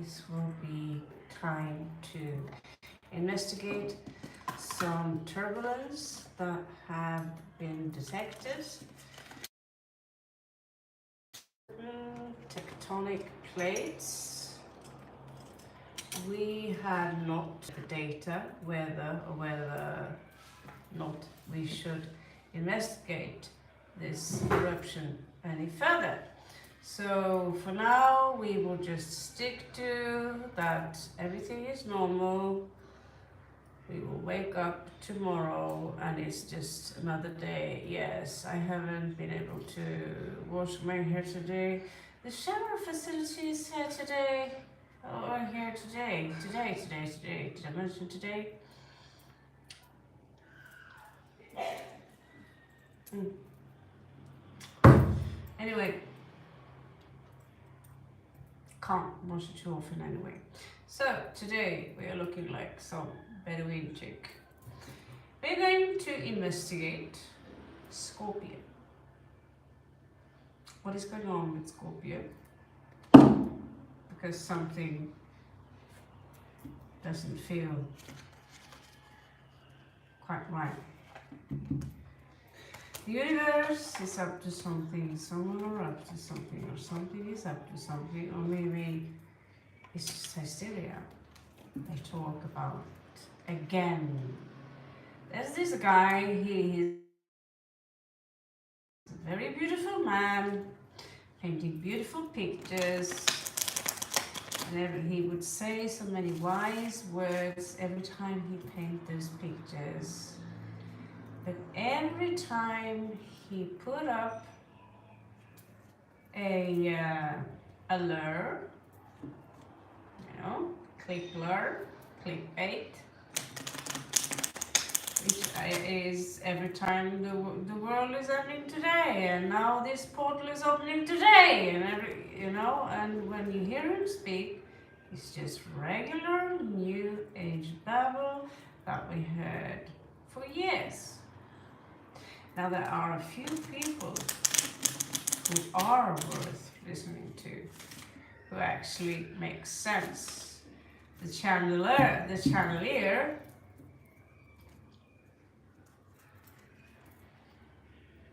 this will be trying to investigate some turbulence that have been detected. Tectonic plates. We have not the data whether not we should investigate this eruption any further. So for now we will just stick to that everything is normal. We will wake up tomorrow and it's just another day. Yes, I haven't been able to wash my hair today. The shower facility is here today. Oh, here today. Today. Did I mention today? Anyway, can't wash it too often anyway. So today we are looking like some Bedouin chick. We're going to investigate Scorpio. What is going on with Scorpio? Because something doesn't feel quite right. The universe is up to something, someone are up to something, or something is up to something, or maybe it's just hysteria they talk about again. There's this guy, he's a very beautiful man, painting beautiful pictures, and he would say so many wise words every time he painted those pictures. But every time he put up a lure, you know, click lure, clickbait, which is every time the world is ending today, and now this portal is opening today, and and when you hear him speak, it's just regular new age babble that we heard for years. Now there are a few people who are worth listening to, who actually make sense. The channelier,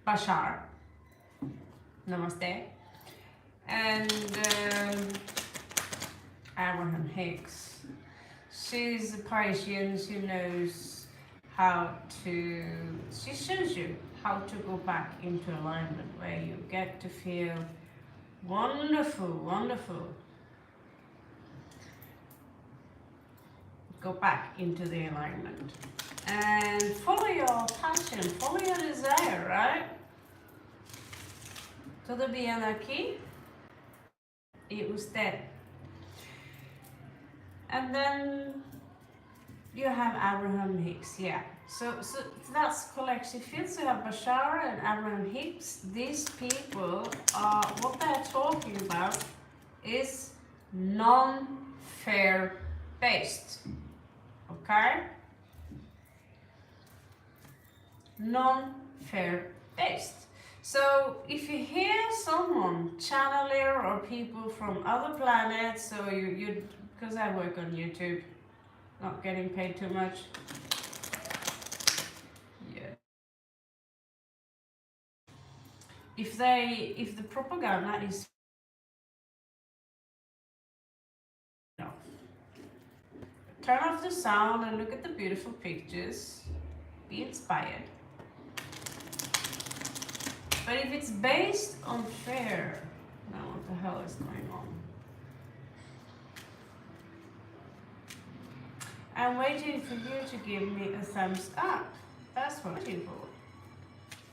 Bashar, namaste, and Abraham Hicks. She's a Parisian, she knows she shows you how to go back into alignment, where you get to feel wonderful. Go back into the alignment and follow your passion, follow your desire, right? Todo bien aquí y usted. And then you have Abraham Hicks, yeah. So that's collective fields. You have Bashar and Abraham Hicks. These people are, what they're talking about is non-fair based. Okay? Non-fair based. So if you hear someone, channeler or people from other planets, so you because I work on YouTube, not getting paid too much. Yeah. If the propaganda is turn off the sound and look at the beautiful pictures, be inspired. But if it's based on fear, now what the hell is going on? I'm waiting for you to give me a thumbs up. That's what I'm waiting for.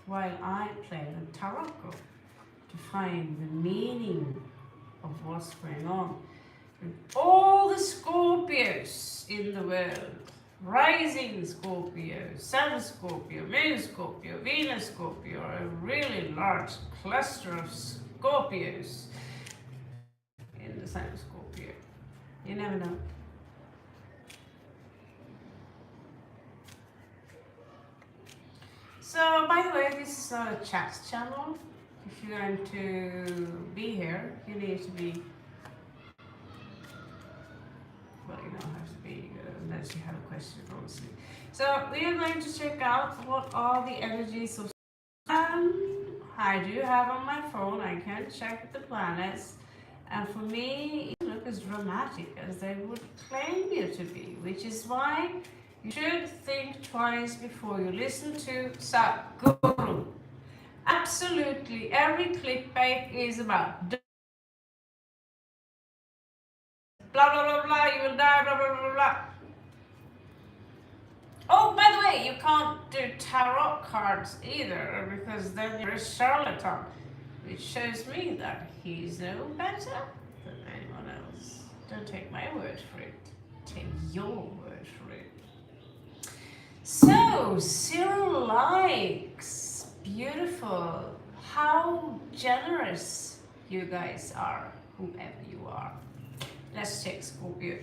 While I play the tarot to find the meaning of what's going on. With all the Scorpios in the world, rising Scorpio, Sun Scorpio, Moon Scorpio, Venus Scorpio, a really large cluster of Scorpios in the sign of Scorpio. You never know. So, by the way, this is not a chat channel. If you're going to be here, you need to be unless you have a question, obviously. So we are going to check out what are the energies of I do have on my phone, I can check the planets, and for me, you look as dramatic as they would claim you to be, which is why you should think twice before you listen to Sadhguru. Absolutely, every clickbait is about blah blah blah blah, you will die, blah blah blah blah. Oh, by the way, you can't do tarot cards either, because then you're a charlatan, which shows me that he's no better than anyone else. Don't take my word for it, take your word for it. So, 0 likes, beautiful. How generous you guys are, whoever you are. Let's check Scorpio.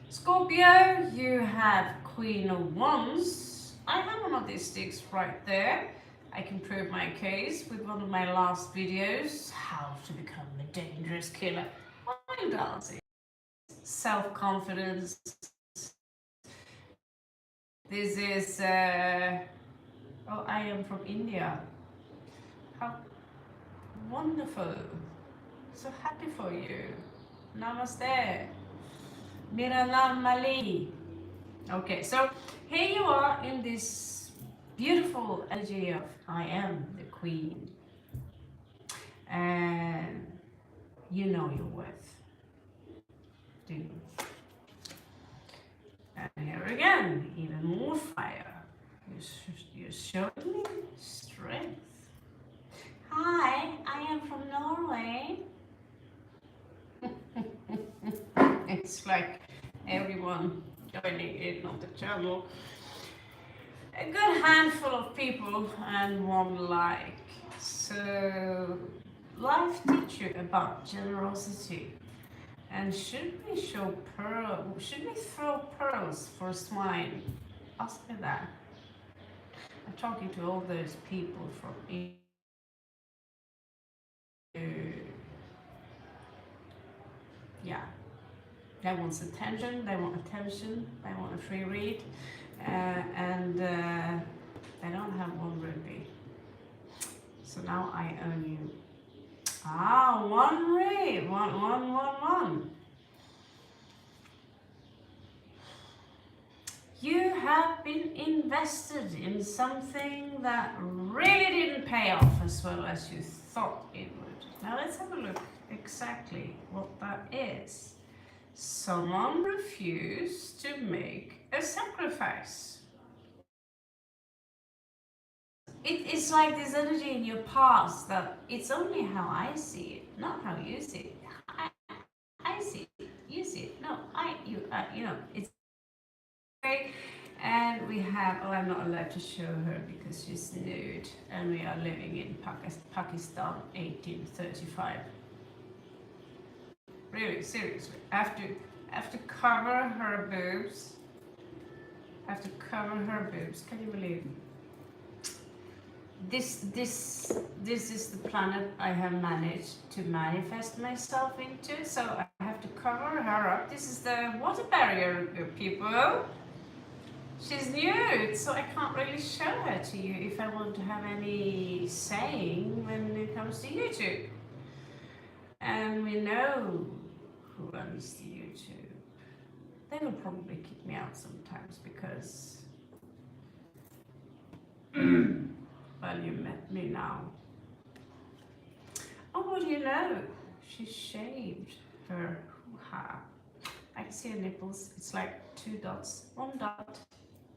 Scorpio, you have Queen of Wands. I have one of these sticks right there. I can prove my case with one of my last videos, how to become a dangerous killer while dancing. Self-confidence. This is, oh, I am from India. How wonderful. So happy for you. Namaste. Mira Mali. Okay, so here you are in this beautiful energy of I am the queen. And you know your worth. Do you? And here again, even more fire. You showed me strength. Hi, I am from Norway. It's like everyone joining in on the channel. A good handful of people and 1 like. So life teach you about generosity. And should we throw pearls for swine? Ask me that. I'm talking to all those people from yeah. They want attention, they want a free read, and they don't have 1 rupee. So now I owe you. 1 read, one. You have been invested in something that really didn't pay off as well as you thought it would. Now let's have a look exactly what that is. Someone refused to make a sacrifice. It is like this energy in your past that it's only how I see it, not how you see it. I see it, you see it. No, you know, it's okay. And we have, oh, I'm not allowed to show her because she's nude, and we are living in Pakistan, 1835. Really, seriously, I have to cover her boobs. Can you believe it? This is the planet I have managed to manifest myself into, so I have to cover her up. This is the water barrier, people. She's nude, so I can't really show her to you if I want to have any saying when it comes to YouTube. And we know who runs the YouTube. They will probably kick me out sometimes because well, you met me now. Oh, what do you know? She shaved her hoo-ha. I can see her nipples. It's like 2 dots, 1 dot,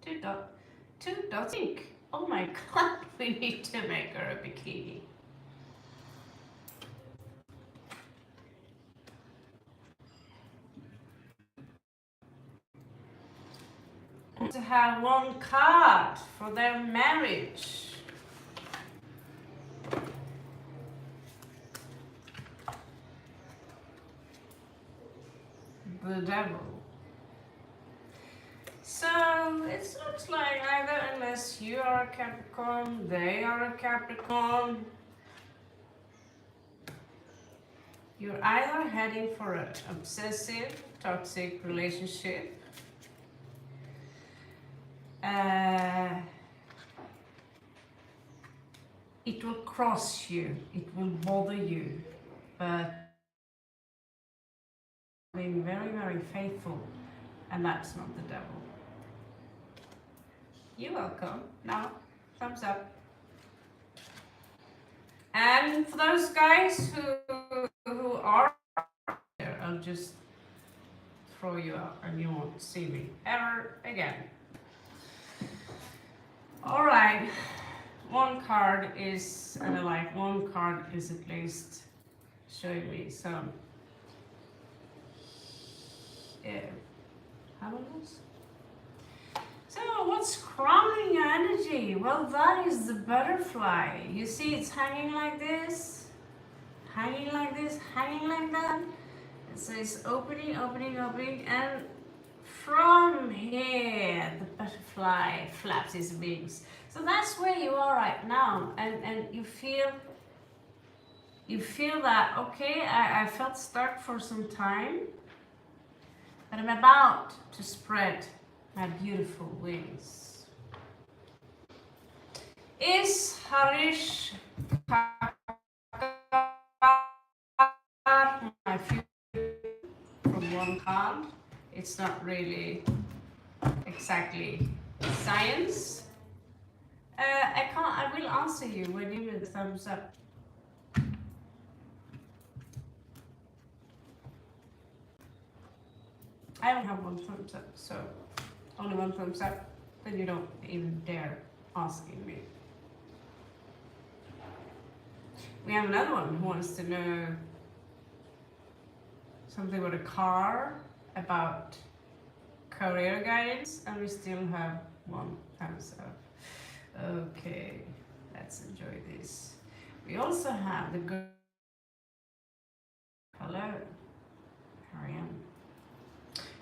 2 dot, 2 dots. Pink. Oh my god, we need to make her a bikini. To have 1 card for their marriage. The devil. So it looks like either unless you are a Capricorn, they are a Capricorn. You're either heading for an obsessive, toxic relationship, it will cross you, it will bother you, but being very, very faithful, and that's not the devil. You're welcome. Now, thumbs up. And for those guys who are there, I'll just throw you out and you won't see me ever again. All right, one card is, and I like one card is at least showing me some happiness. So what's crowning your energy? Well, that is the butterfly. You see it's hanging like this, hanging like this, hanging like that. So it's opening, opening, opening, and from here the butterfly flaps its wings. So that's where you are right now, and you feel that, okay, I felt stuck for some time, but I'm about to spread my beautiful wings. Is Harish my future from one card? It's not really exactly science. I will answer you when you give the thumbs up. I don't have one thumbs up, so only one thumbs up, then you don't even dare asking me. We have another one who wants to know something about a car, about career guidance, and we still have one thumbs up. Okay, let's enjoy this. We also have the girl. Hello, Ariane.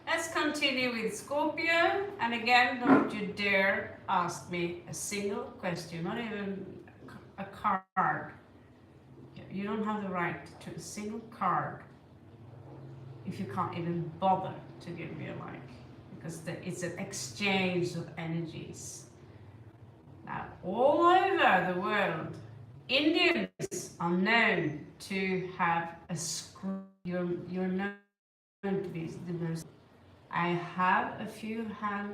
Let's continue with Scorpio, and again, don't you dare ask me a single question, not even a card. You don't have the right to a single card if you can't even bother to give me a like, because it's an exchange of energies. Now, all over the world, Indians are known to have a Scorpio. You're known to be the most. I have a few I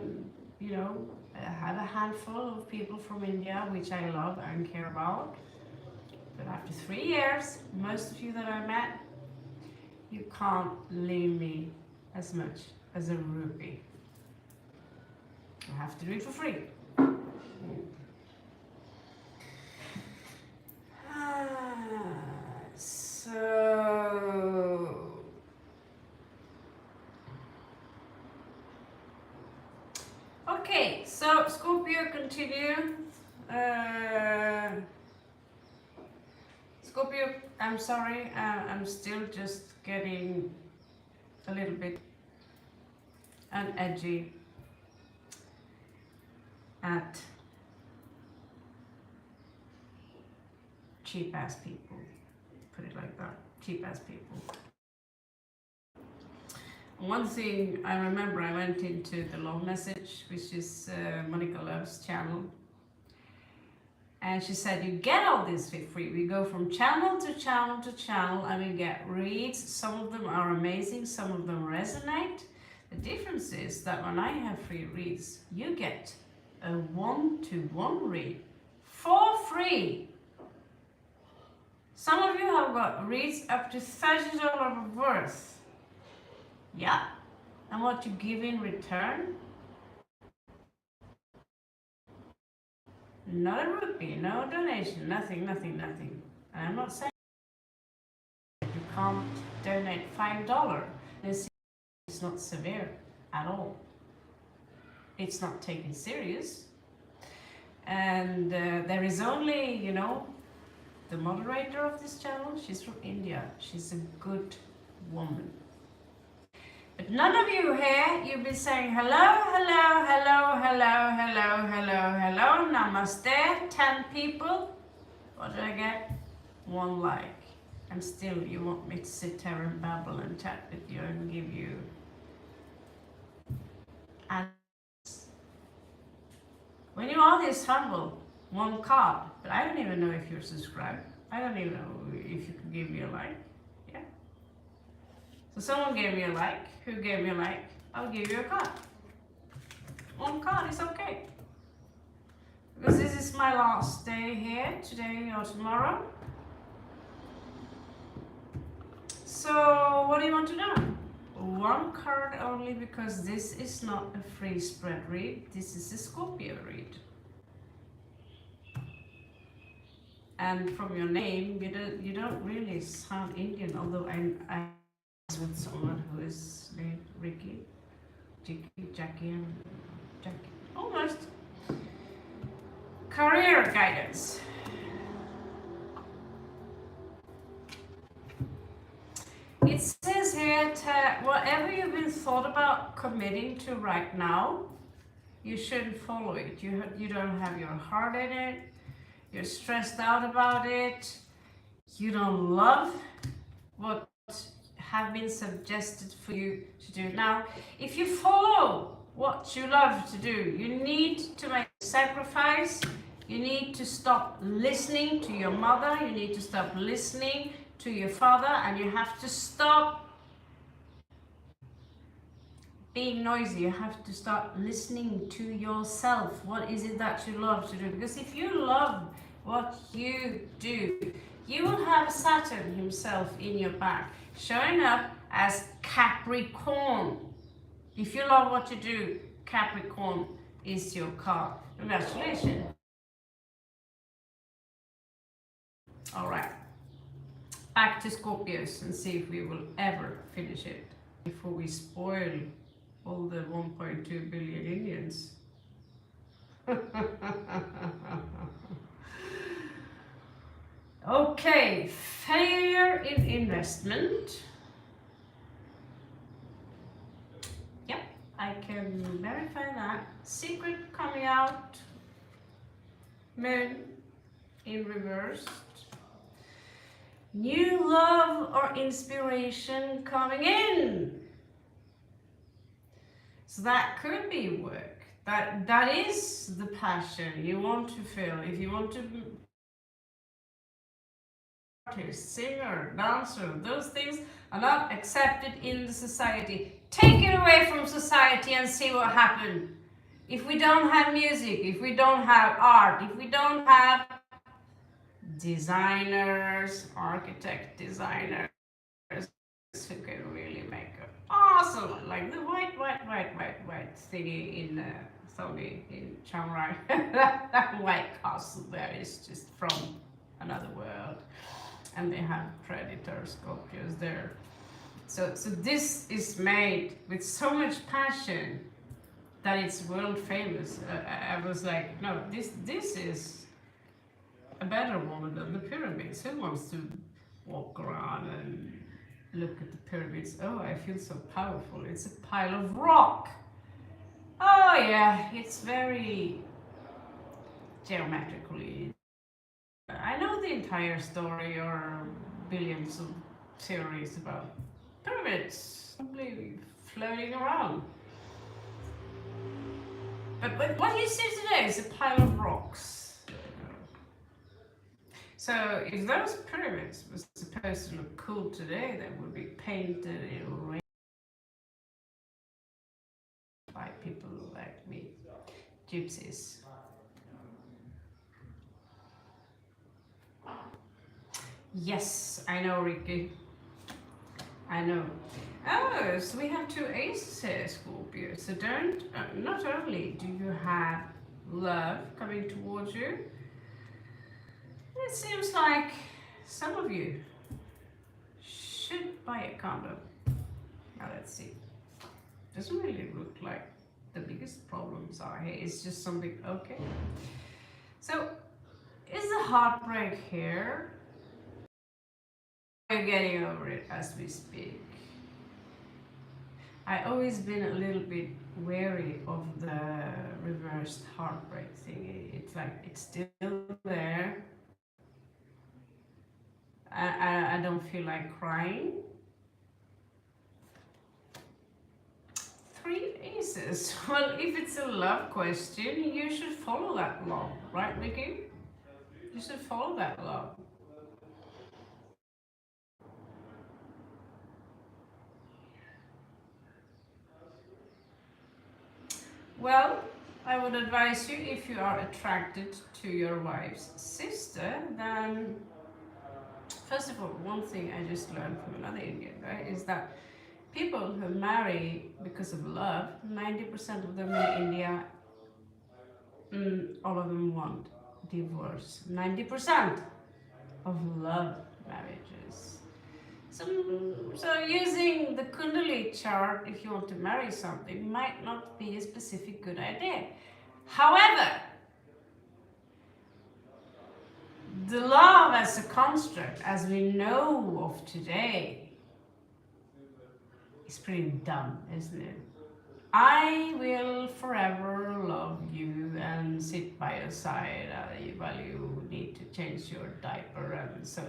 have a handful of people from India which I love and care about. But after 3 years, most of you that I met, you can't leave me as much as a rupee. I have to do it for free. Okay, so Scorpio, continue. Scorpio, I'm sorry, I'm still just getting a little bit edgy at cheap ass people, put it like that, cheap ass people. One thing I remember, I went into the Love Message, which is Monica Love's channel, and she said, you get all this for free. We go from channel to channel to channel, and we get reads. Some of them are amazing, some of them resonate. The difference is that when I have free reads, you get a one-to-one read for free. Some of you have got reads up to $30 worth. Yeah, and what you give in return? Not a rupee, no donation, nothing. And I'm not saying you can't donate $5. It's not severe at all. It's not taken serious. And there is only, the moderator of this channel, she's from India. She's a good woman. But none of you here, you've been saying hello, namaste, 10 people. What did I get? 1 like. and still you want me to sit here and babble and chat with you and give you answers. When you are this humble, one card, but I don't even know if you're subscribed. I don't even know if you can give me a like. Yeah. So someone gave me a like. Who gave me a like? I'll give you a card. One card is okay. Because this is my last day here, today or tomorrow. So what do you want to know? One card only, because this is not a free spread read. This is a Scorpio read. And from your name, you don't really sound Indian, although I'm with someone who is named Ricky, Jackie, almost. Career guidance. It says here that whatever you've been thought about committing to right now, you shouldn't follow it. You don't have your heart in it. You're stressed out about it. You don't love what have been suggested for you to do. Now, if you follow what you love to do, you need to make a sacrifice. You need to stop listening to your mother. You need to stop listening to your father, and you have to stop being noisy. You have to start listening to yourself. What is it that you love to do? Because if you love what you do, you will have Saturn himself in your back, showing up as Capricorn. If you love what you do, Capricorn is your card. Congratulations. All right. Back to Scorpios and see if we will ever finish it before we spoil all the 1.2 billion Indians. Okay, failure in investment. Yep, I can verify that. Secret coming out. Moon in reverse. New love or inspiration coming in. So that could be work. That is the passion you want to feel. If you want to be artist, singer, dancer, those things are not accepted in the society. Take it away from society and see what happens. If we don't have music, if we don't have art, if we don't have designers, architect designers who can really make an awesome, like the white thingy in Sony in Chiang Rai. that white castle there is just from another world, and they have predator sculptures there. So this is made with so much passion that it's world famous. I was like, no, this is a better one than the pyramids. Who wants to walk around and look at the pyramids? Oh, I feel so powerful. It's a pile of rock. Oh yeah, it's very geometrically. I know the entire story, or billions of theories about pyramids simply floating around. But what you see today is a pile of rocks. So if those pyramids were supposed to look cool today, they would be painted in red by people like me, gypsies. Yes, I know, Ricky. I know. Oh, so we have two aces here, Scorpio. So don't, not only do you have love coming towards you, it seems like some of you should buy a condom. Now let's see. Doesn't really look like the biggest problems are here. It's just something, okay. So, is the heartbreak here? We're getting over it as we speak. I've always been a little bit wary of the reversed heartbreak thing. It's like, it's still there. I don't feel like crying. 3 aces. Well, if it's a love question, you should follow that law, right, Vicky? You should follow that law. Well, I would advise you, if you are attracted to your wife's sister, then first of all, one thing I just learned from another Indian guy is that people who marry because of love, 90% of them in India, all of them want divorce. 90% of love marriages. So, so using the Kundalini chart, if you want to marry something, might not be a specific good idea. However, the love as a construct, as we know of today, is pretty dumb, isn't it? I will forever love you and sit by your side while you need to change your diaper and so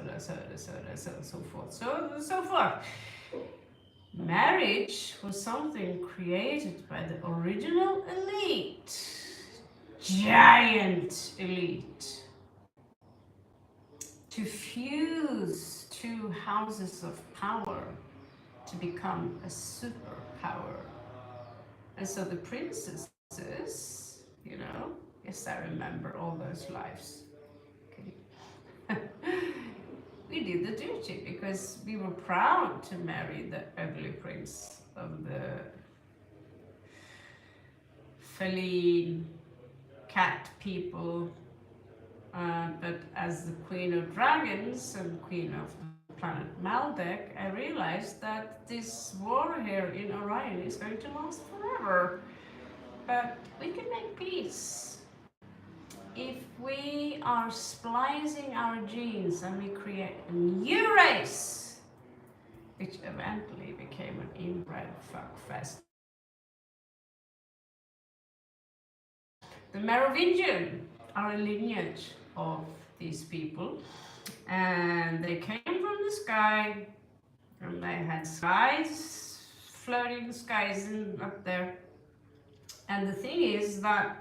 forth. So forth. Marriage was something created by the original elite, giant elite, to fuse two houses of power to become a superpower. And so the princesses, you know, yes, I remember all those lives. Okay. We did the duty because we were proud to marry the ugly prince of the feline cat people. But as the queen of dragons and queen of the planet Maldek, I realized that this war here in Orion is going to last forever. But we can make peace if we are splicing our genes and we create a new race, which eventually became an inbred fuckfest. The Merovingian are a lineage of these people, and they came from the sky, and they had skies, floating skies up there. And the thing is that,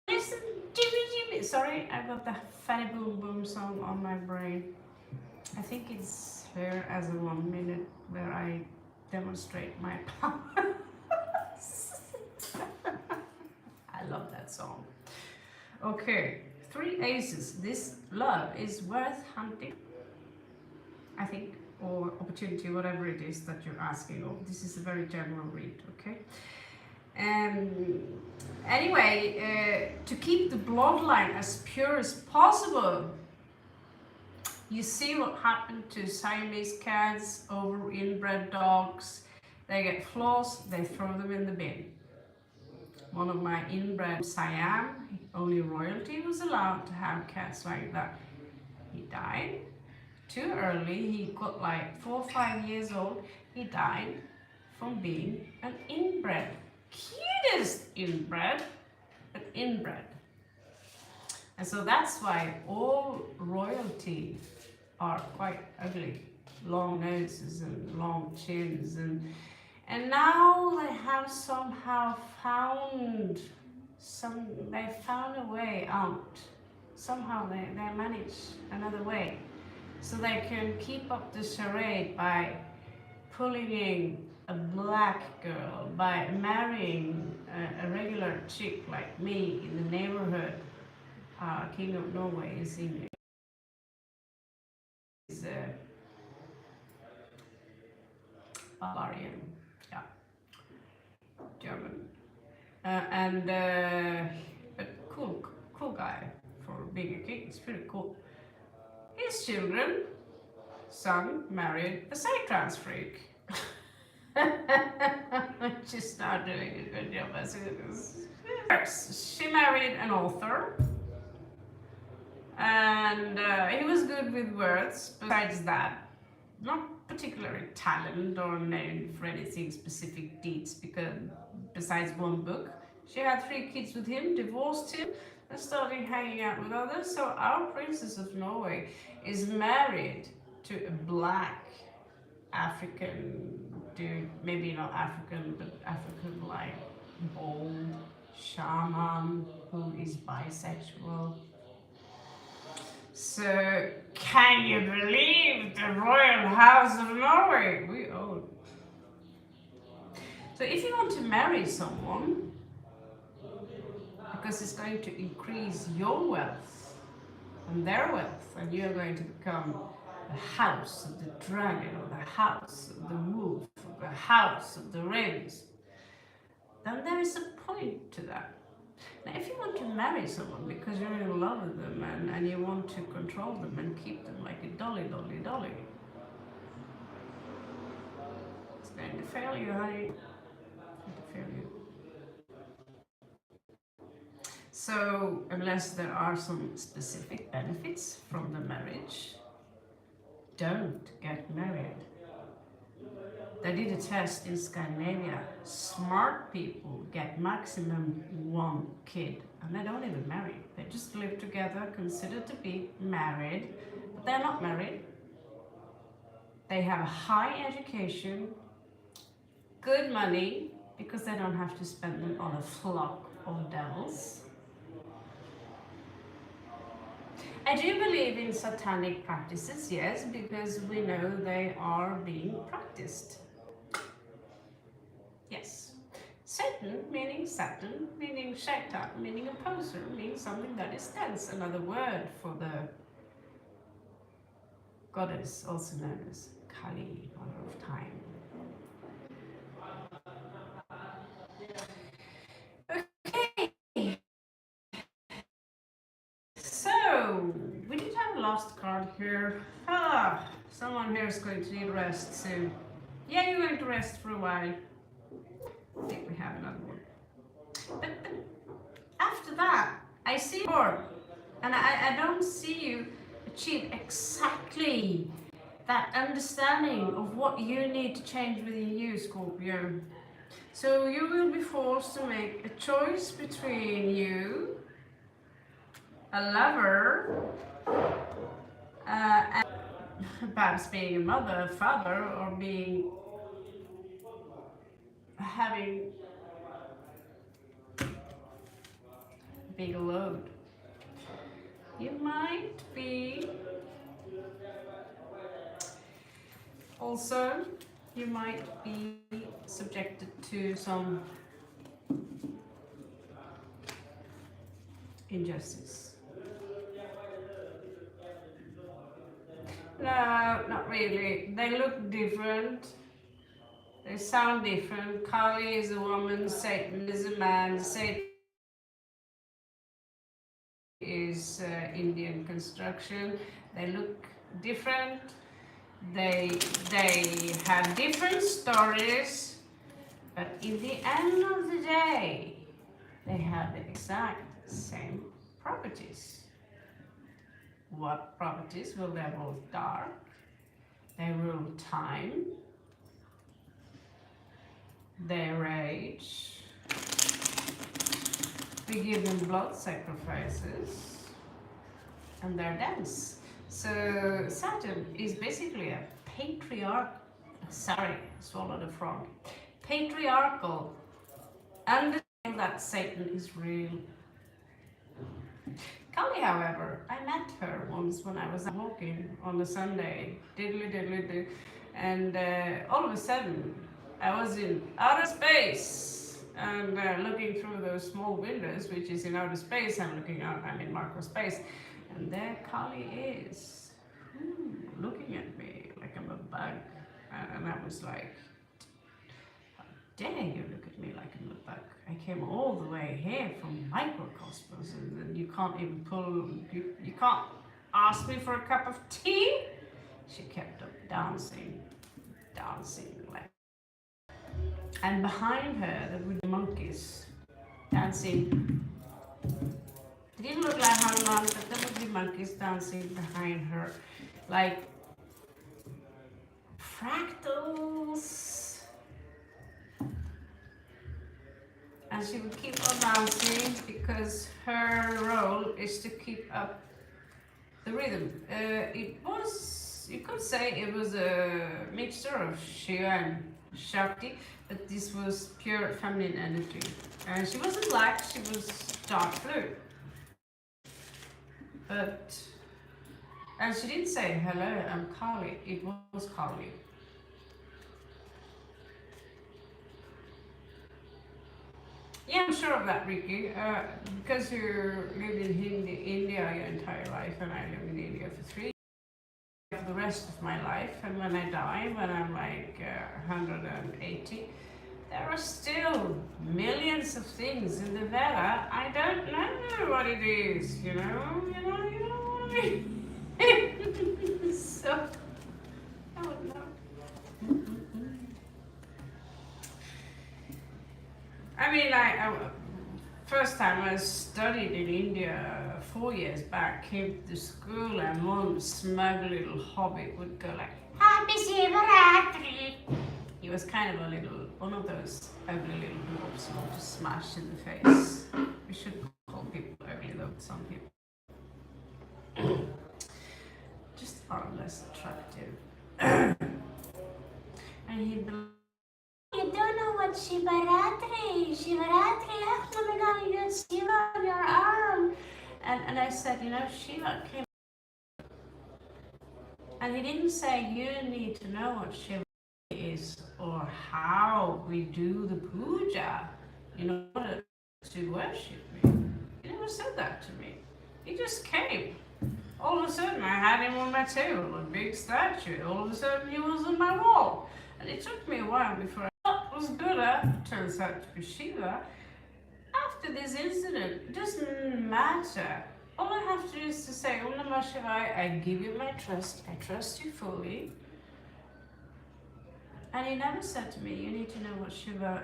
listen, Jimmy, sorry, I got the Fanny Boom Boom song on my brain. I think it's here as a 1 minute where I demonstrate my power. I love that song. Okay, 3 aces. This love is worth hunting, I think, or opportunity, whatever it is that you're asking of. This is a very general read, okay? Anyway, to keep the bloodline as pure as possible, you see what happened to Siamese cats over inbred dogs. They get flaws, they throw them in the bin. One of my inbred Siam, only royalty was allowed to have cats like that. He died too early. He got like 4 or 5 years old. He died from being an inbred. Cutest inbred, but inbred. And so that's why all royalty are quite ugly. Long noses and long chins, and now they have somehow found a way out. Somehow they manage another way. So they can keep up the charade by pulling in a black girl, by marrying a regular chick like me in the neighborhood. King of Norway is English. Is Bavarian, yeah, German, but cool guy for being a king. It's pretty cool. His children, son married a psytrance freak. She's not doing a good job as it is. She married an author, and he was good with words. Besides that, not particularly talented or known for anything specific deeds, because besides one book, she had 3 kids with him, divorced him, and starting hanging out with others. So our Princess of Norway is married to a black African dude, maybe not African, but African like bald shaman who is bisexual. So, can you believe the royal house of Norway? We own. So, if you want to marry someone, because it's going to increase your wealth and their wealth, and you're going to become the house of the dragon, or the house of the wolf, or the house of the ravens, then there is a point to that. Now, if you want to marry someone because you're in love with them and you want to control them and keep them like a dolly, it's going to fail you, honey. It's going to fail you. So, unless there are some specific benefits from the marriage, don't get married. They did a test in Scandinavia. Smart people get maximum 1 kid, and they don't even marry. They just live together, considered to be married, but they're not married. They have a high education, good money, because they don't have to spend them on a flock of devils. I do believe in satanic practices, yes, because we know they are being practiced. Yes. Satan, meaning Saturn, meaning Shaitan, meaning opposer, means something that is dense. Another word for the goddess, also known as Kali, mother of time. Okay. So, we did have a last card here. Someone here is going to need rest soon. Yeah, you're going to rest for a while. I think we have another one. But after that, I see more. And I don't see you achieve exactly that understanding of what you need to change within you, Scorpio. So you will be forced to make a choice between you, a lover, and perhaps being a mother, father, or having big load. You might be also, you might be subjected to some injustice. No, not really. They look different. They sound different. Kali is a woman, Satan is a man. Satan is Indian construction. They look different. They have different stories, but in the end of the day, they have the exact same properties. What properties? Well, they're both dark. They rule time. They rage. We give them blood sacrifices, and they're dense. So Saturn is basically a swallowed a frog. Patriarchal, and that Satan is real. Kali, however, I met her once when I was walking on a Sunday, diddly, and all of a sudden I was in outer space and looking through those small windows, which is in outer space. I'm in macro space, and there Kali is, looking at me like I'm a bug, and I was like, how dare you look at me like I'm a bug? I came all the way here from microcosmos, and you can't even you can't ask me for a cup of tea? She kept up dancing like. And behind her, there were the monkeys dancing. They didn't look like Hanuman, but there would be monkeys dancing behind her, like fractals. and she would keep on bouncing because her role is to keep up the rhythm. It was, you could say it was a mixture of Shiva and Shakti, but this was pure feminine energy. And she wasn't black, she was dark blue. But, and she didn't say, hello, I'm Kali. It was Kali. Yeah, I'm sure of that, Ricky. Because you lived in India your entire life, and I lived in India for 3 years. For the rest of my life, and when I die, when I'm like 180, there are still millions of things in the Veda. I don't know what it is, you know what I mean? So, I don't know. I mean, first time I studied in India 4 years back, came to school, and one smug little hobbit would go like, Happy Shivaratri! He was kind of a little, one of those ugly little dwarfs you want to smash in the face. We should call people ugly though, some people. Just are less attractive. And he'd be like, you don't know what Shivaratri, oh my god, you got Shiva on your arm. And I said, you know, Shiva came. And he didn't say, you need to know what Shiva is or how we do the puja in order to worship me. He never said that to me. He just came. All of a sudden, I had him on my table, a big statue. All of a sudden, he was on my wall. And it took me a while before I thought it was Buddha, turns out to be Shiva. After this incident, it doesn't matter. All I have to do is to say, Om Namah Shivaya, I give you my trust, I trust you fully. And he never said to me, you need to know what Shiva,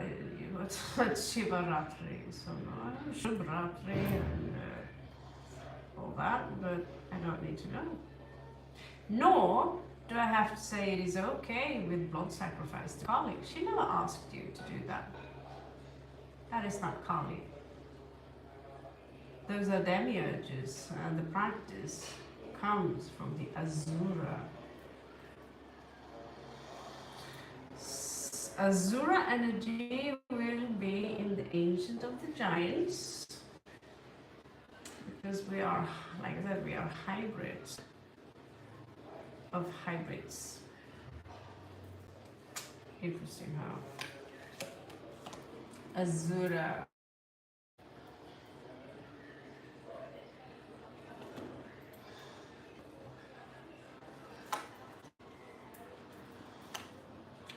what Shivaratri is. So no, Shubhratri and all that, but I don't need to know. Nor do I have to say it is okay with blood sacrifice to Kali. She never asked you to do that. That is not Kali. Those are demiurges, and the practice comes from the Asura. Asura energy will be in the ancient of the giants, because we are, like I said, we are hybrids of hybrids. Interesting how Asura.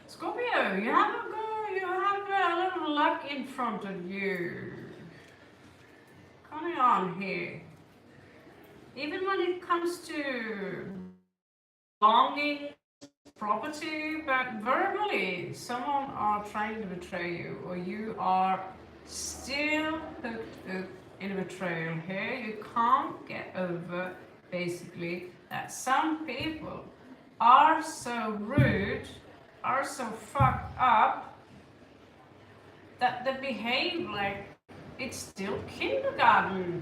Scorpio, you have a little luck in front of you. Coming on here. Even when it comes to belonging, property, but verbally, someone are trying to betray you, or you are still hooked up in a betrayal here. You can't get over, basically, that some people are so rude, are so fucked up, that they behave like it's still kindergarten.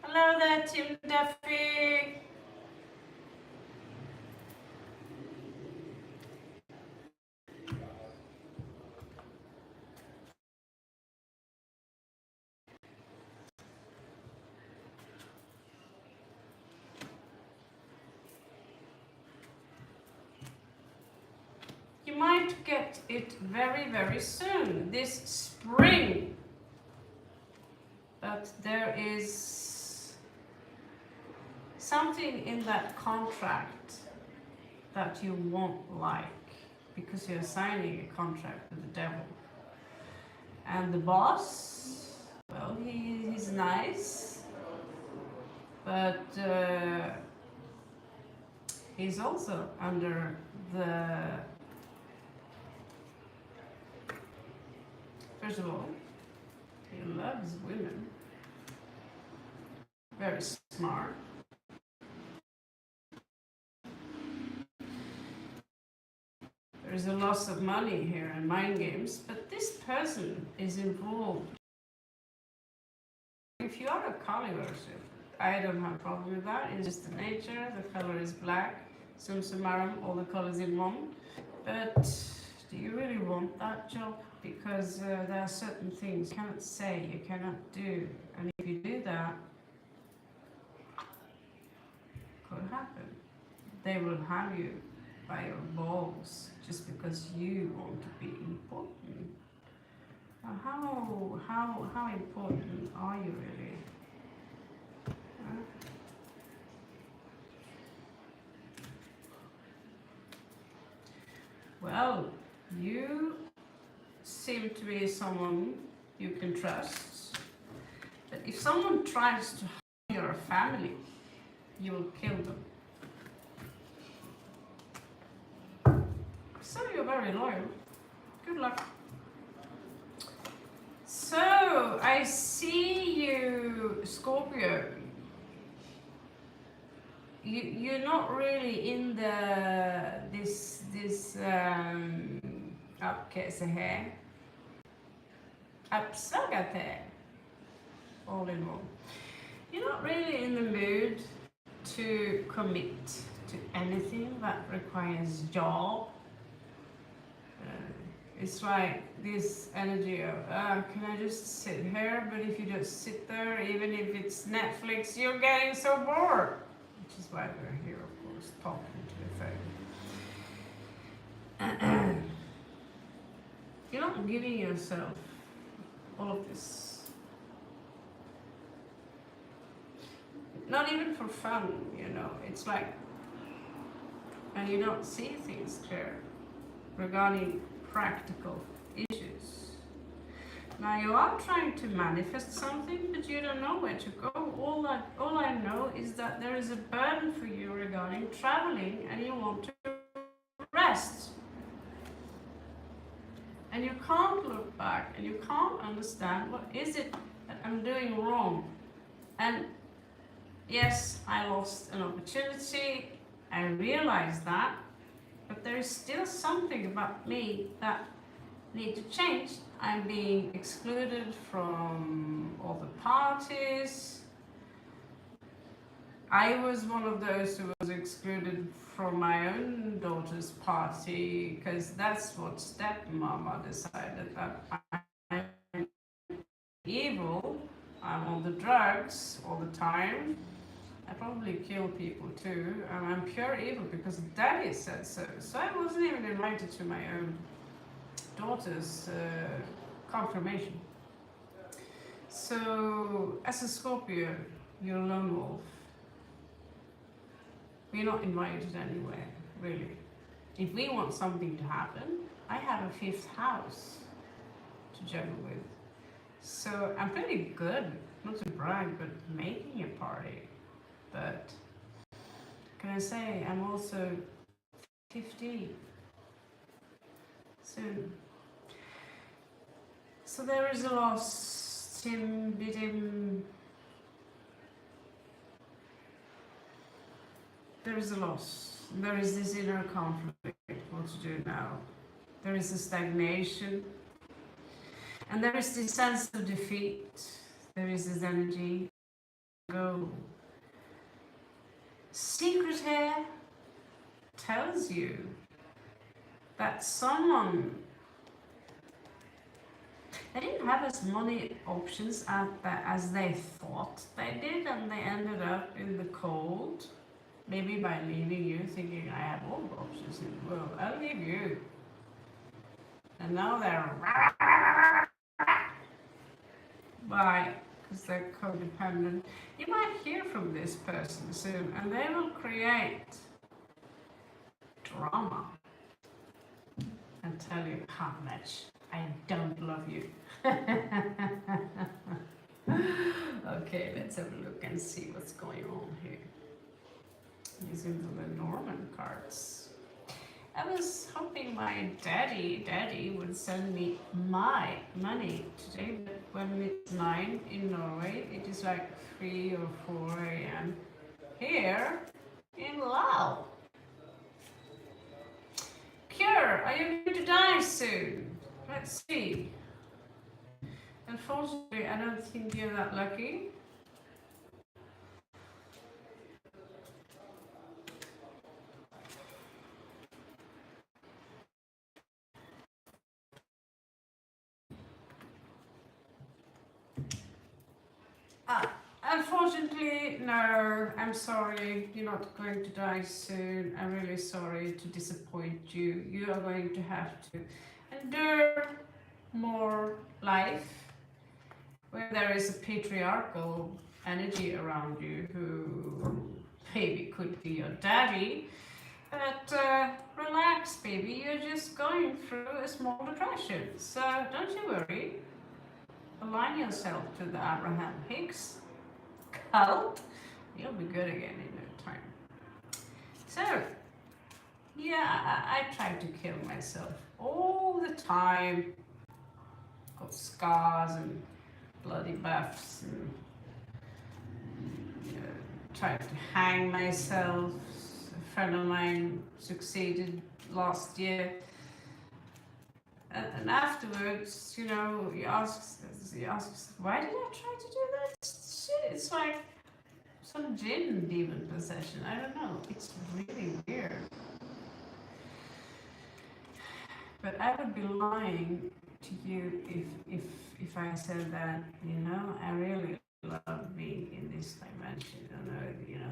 Hello there, Tim Duffy. You might get it very, very soon, this spring. But there is something in that contract that you won't like, because you're signing a contract with the devil. And the boss, well, he's nice, but he's also under the, first of all, he loves women, very smart. There's a loss of money here in mind games, but this person is involved. If you are a color worship, I don't have a problem with that. It's just the nature. The color is black. Sum summarum, all the colors in one. But do you really want that job? Because there are certain things you cannot say, you cannot do. And if you do that, it could happen. They will have you by your balls just because you want to be important. Now, how important are you really? Well, you seem to be someone you can trust. But if someone tries to harm your family, you will kill them. So you're very loyal. Good luck. So I see you, Scorpio. You're not really in this ska se här. Uppsagate. All in all. You're not really in the mood to commit to anything that requires job. It's like this energy of, can I just sit here? But if you just sit there, even if it's Netflix, you're getting so bored. Which is why we're here, of course, talking to the phone. You're not giving yourself all of this. Not even for fun, you know. It's like, and you don't see things clear regarding practical issues. Now you are trying to manifest something, but you don't know where to go. All I know is that there is a burden for you regarding traveling, and you want to rest. And you can't look back, and you can't understand what is it that I'm doing wrong. And yes, I lost an opportunity. I realize that. But there is still something about me that needs to change. I'm being excluded from all the parties. I was one of those who was excluded from my own daughter's party because that's what stepmama decided, that I'm evil, I'm on the drugs all the time. I probably kill people too, and I'm pure evil because daddy said so. So I wasn't even invited to my own daughter's confirmation. So as a Scorpio, you're a lone wolf. We're not invited anywhere, really. If we want something to happen, I have a 5th house to juggle with. So I'm pretty good, not to brag, but making a party. But can I say I'm also 50 soon. So there is a loss, there is a loss. There is this inner conflict, what to do now. There is a stagnation. And there is this sense of defeat. There is this energy. Go. Secret here tells you that someone, they didn't have as many options as they thought they did, and they ended up in the cold, maybe by leaving you thinking, I have all the options in the world, I'll leave you. And now they're why? Because they're codependent. You might hear from this person soon, and they will create drama and tell you how much I don't love you. Okay, let's have a look and see what's going on here. Using the Lenormand cards. I was hoping my daddy would send me my money today, but when it's 9 in Norway, it is like 3 or 4 a.m. here in Laos. Cure, are you let's see. Unfortunately, I don't think you're that lucky. Unfortunately, no, I'm sorry, you're not going to die soon. I'm really sorry to disappoint you. You are going to have to endure more life where there is a patriarchal energy around you who maybe could be your daddy. But relax, baby, you're just going through a small depression. So don't you worry. Align yourself to the Abraham Hicks cult. You'll be good again in no time. So, yeah, I try to kill myself all the time. Got scars and bloody buffs and tried to hang myself. A friend of mine succeeded last year. And afterwards, he asks, why did I try to do that? Shit, it's like some jinn demon possession. I don't know. It's really weird. But I would be lying to you if I said that, I really love being in this dimension.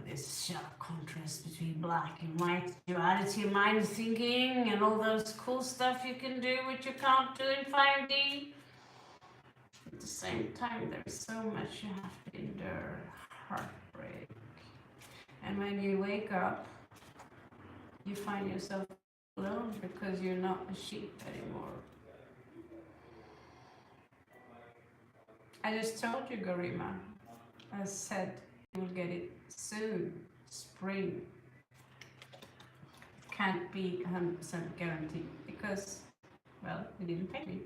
This sharp contrast between black and white, duality, mind thinking, and all those cool stuff you can do which you can't do in 5D. At the same time, there's so much you have to endure. Heartbreak. And when you wake up, you find yourself alone because you're not a sheep anymore. I just told you, Garima. I said you will get it soon. Spring. Can't be 100% guaranteed because, well, you didn't pay me.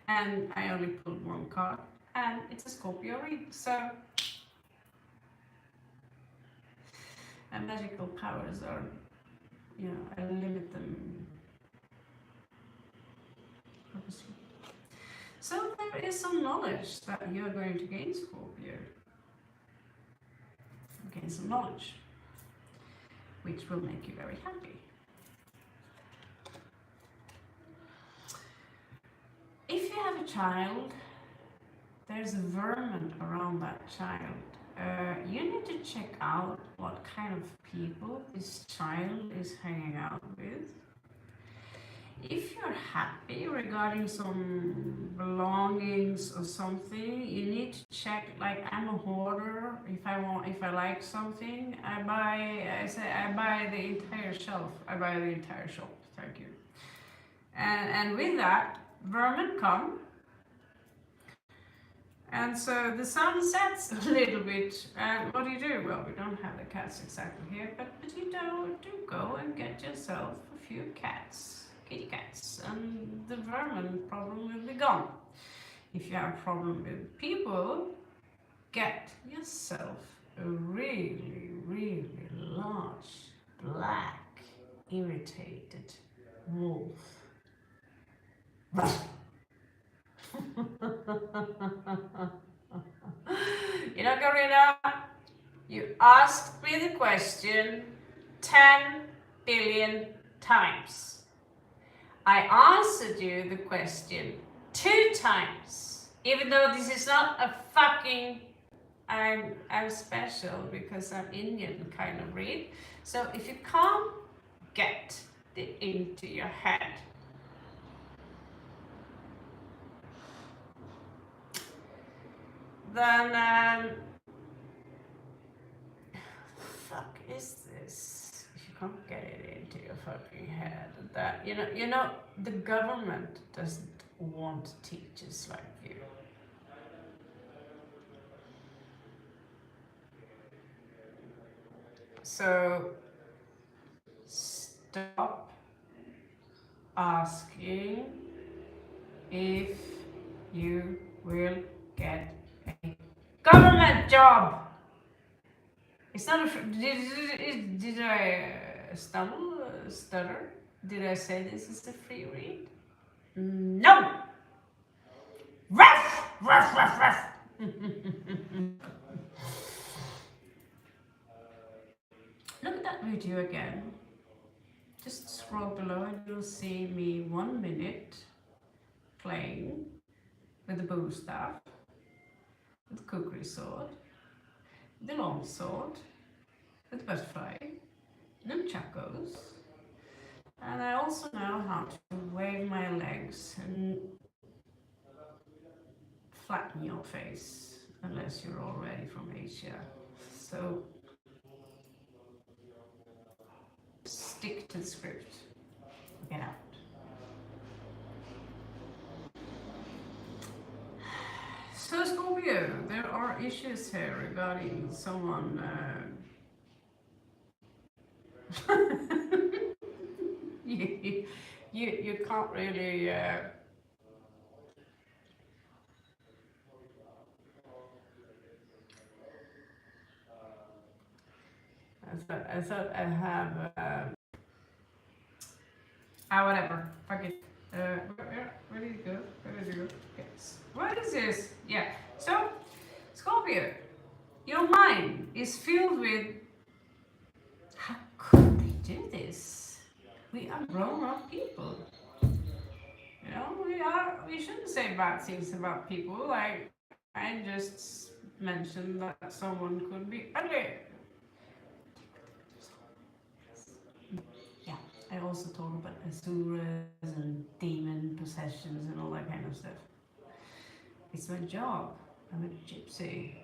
And I only pulled one card, and it's a Scorpio read. So, and magical powers are, I limit them purposely. So there is some knowledge that you're going to gain, Scorpio. Gain some knowledge, which will make you very happy. If you have a child, there's a vermin around that child. You need to check out what kind of people this child is hanging out with. If you're happy regarding some belongings or something, you need to check. Like, I'm a hoarder. If I like something, I buy the entire shelf. Thank you. And with that, vermin come. And so the sun sets a little bit, and what do? Well, we don't have the cats exactly here, but you do go and get yourself a few cats, kitty cats, and the vermin problem will be gone. If you have a problem with people, get yourself a really, really large, black, irritated wolf. Karina, you asked me the question 10 billion times. I answered you the question 2 times. Even though this is not a fucking, I'm special because I'm Indian kind of read. So if you can't get it into your head, then fuck is this? If you can't get it into your fucking head, that the government doesn't want teachers like you. So stop asking if you will get a government job. It's not a. Did I stutter? Did I say this is a free read? No! Ruff! Ruff, ruff, ruff! Look at that video again. Just scroll below and you'll see me 1 minute playing with the bow staff, with the kukri sword, the long sword, with the butterfly, nunchakos, and I also know how to wave my legs and flatten your face, unless you're already from Asia. So stick to the script. Get out. So Scorpio, there are issues here regarding someone. You can't really. I thought I have. Whatever. Fuck it. Where did it go? Where did it go? Yes. What is this? Yeah. So, Scorpio, your mind is filled with. How could they do this? We are grown-up people. You know, we shouldn't say bad things about people. Like, I just mentioned that someone could be ugly. Yeah, I also talk about asuras and demon possessions and all that kind of stuff. It's my job. I'm a gypsy.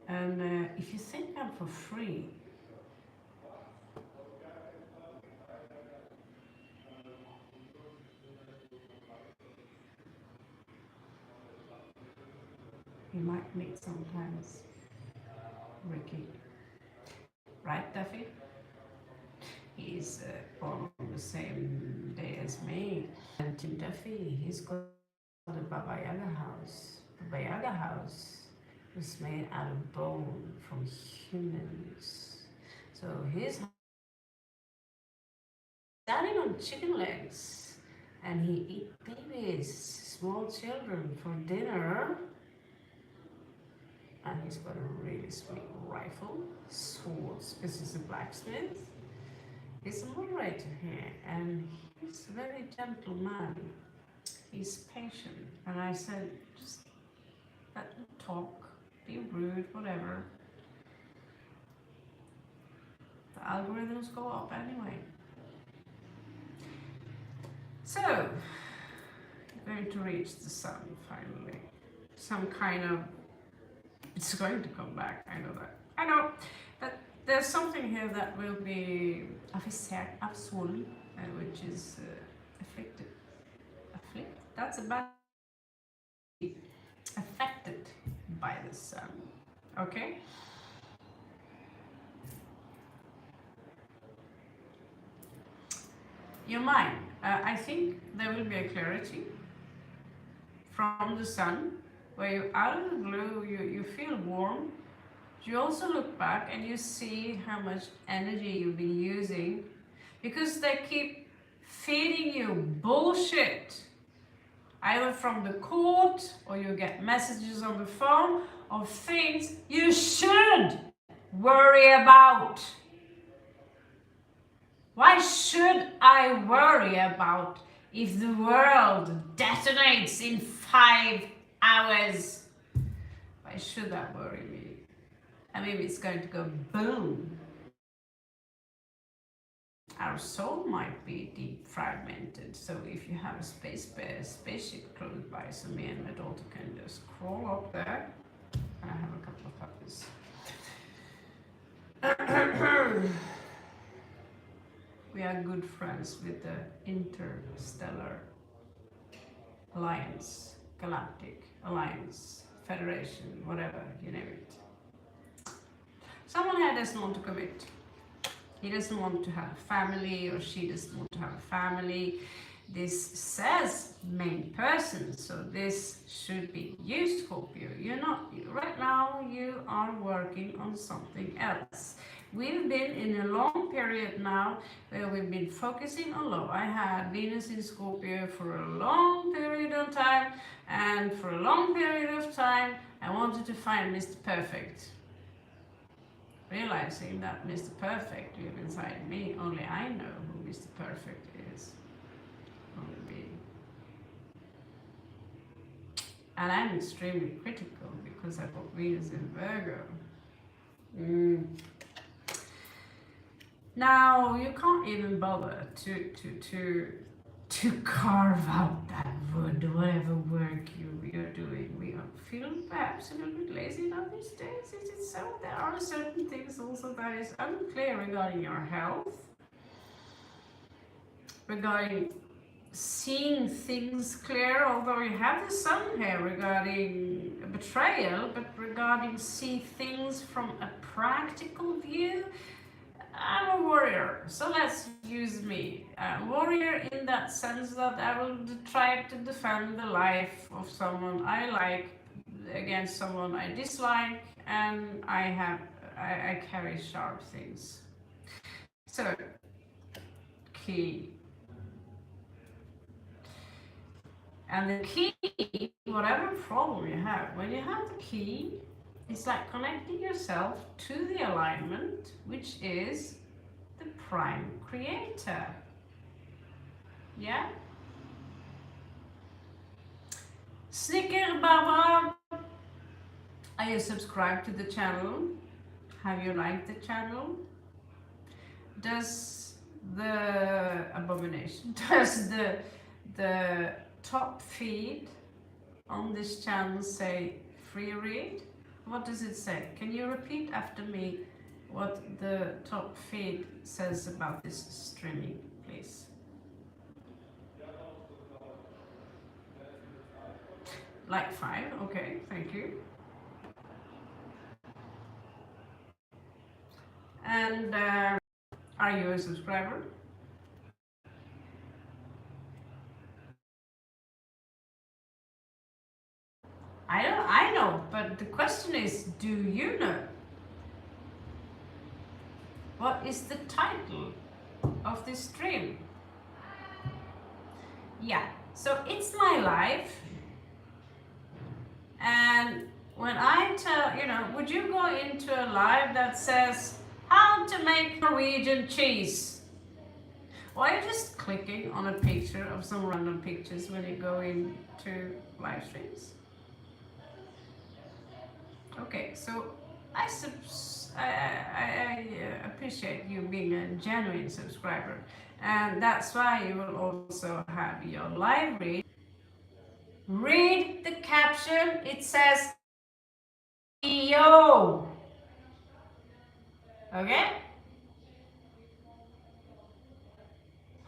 And if you think I'm for free, you might meet sometimes Ricky. Right, Duffy? He's born on the same day as me. And Tim Duffy, he's got a Baba Yaga house. Baba Yaga house was made out of bone from humans. So he's standing on chicken legs and he eats babies, small children for dinner. And he's got a really sweet rifle, swords, because he's a blacksmith. He's a moderator here, and he's a very gentle man. He's patient. And I said, just let him talk, be rude, whatever. The algorithms go up anyway. So, you're going to reach the sun finally. Some kind of, it's going to come back, I know that. I know, but there's something here that will be affisert av sol, which is afflicted. That's about affected by the sun. Okay? Your mind. I think there will be a clarity from the sun, where you out of the blue, you feel warm. You also look back and you see how much energy you've been using, because they keep feeding you bullshit, either from the court or you get messages on the phone of things you should worry about. Why should I worry about if the world detonates in 5 hours? Why should that worry me? I mean, it's going to go boom. Our soul might be defragmented, so if you have a spaceship close by, so me and my daughter can just crawl up there, and I have a couple of puppies. We are good friends with the Interstellar Alliance, Galactic Alliance, Federation, whatever, you name it. Someone here doesn't want to commit. He doesn't want to have a family, or she doesn't want to have a family. This says main person, so this should be you, Scorpio. You're not, right now you are working on something else. We've been in a long period now where we've been focusing on love. I had Venus in Scorpio for a long period of time, and for a long period of time I wanted to find Mr. Perfect. Realizing that Mr. Perfect lives inside me, only I know who Mr. Perfect is. Only me. And I'm extremely critical because I've got Venus in Virgo. Now you can't even bother to carve out that wood, whatever work you're doing. We feel perhaps a little bit lazy now these days. So there are certain things also that is unclear regarding your health, regarding seeing things clear, although you have the sun here regarding a betrayal, but regarding see things from a practical view. I'm a warrior, so let's use me. A warrior in that sense that I will try to defend the life of someone I like against someone I dislike, and I carry sharp things. So, key. And the key, whatever problem you have, when you have the key, it's like connecting yourself to the alignment, which is the prime creator. Yeah? Snicker Barbara, are you subscribed to the channel? Have you liked the channel? Does the abomination, does the top feed on this channel say free read? What does it say? Can you repeat after me what the top feed says about this streaming, please? Like 5, okay, thank you. And are you a subscriber? I know, but the question is, do you know? What is the title of this stream? Yeah, so it's my life. And when I tell, would you go into a live that says how to make Norwegian cheese? Or are you just clicking on a picture of some random pictures when you go into live streams? Okay, so I appreciate you being a genuine subscriber, and that's why you will also have your live read. Read the caption. It says "yo." Okay?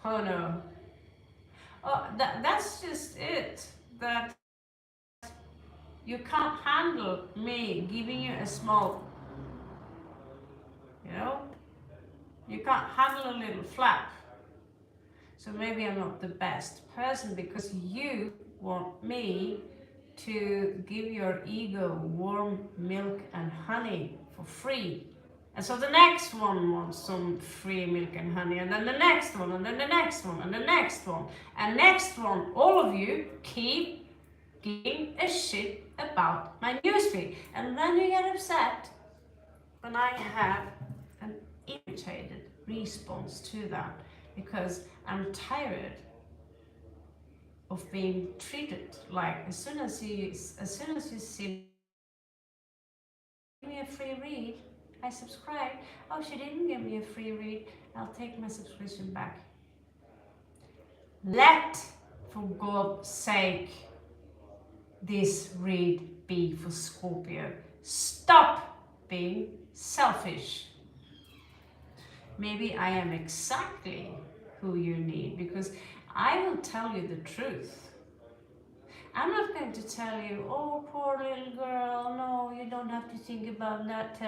Oh no. Oh, that's just it. That you can't handle me giving you a small, you can't handle a little flap. So maybe I'm not the best person because you want me to give your ego warm milk and honey for free. And so the next one wants some free milk and honey, and then the next one, and then the next one, and the next one, and next one. All of you keep giving a shit about my newsfeed, and then you get upset when I have an irritated response to that, because I'm tired of being treated like as soon as you see me a free read, I subscribe. Oh, she didn't give me a free read. I'll take my subscription back. Let, for God's sake, this read be for Scorpio. Stop being selfish. Maybe I am exactly who you need, because I will tell you the truth. I'm not going to tell you, oh, poor little girl, no, you don't have to think about that,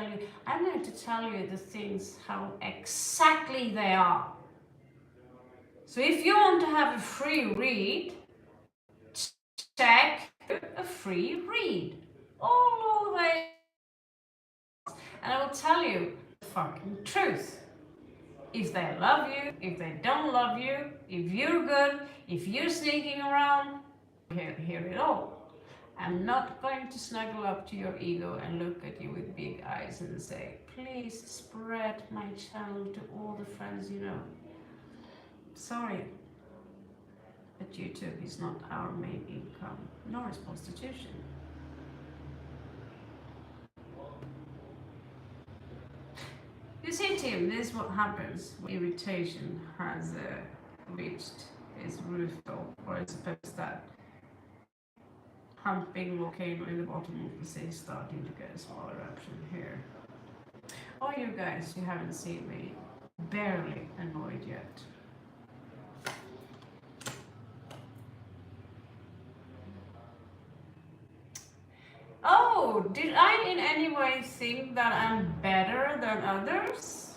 I'm going to tell you the things how exactly they are. So if you want to have a free read, check a free read all the way. And I will tell you, the fucking truth. If they love you, if they don't love you, if you're good, if you're sneaking around, hear it all. I'm not going to snuggle up to your ego and look at you with big eyes and say, please spread my channel to all the friends you know. Sorry, but YouTube is not our main income, nor is prostitution. You see, Tim, this is what happens when irritation has reached its rooftop, or I suppose that humping volcano in the bottom of the sea is starting to get a small eruption here. Oh, you guys, you haven't seen me barely annoyed yet. Oh, did I in any way think that I'm better than others?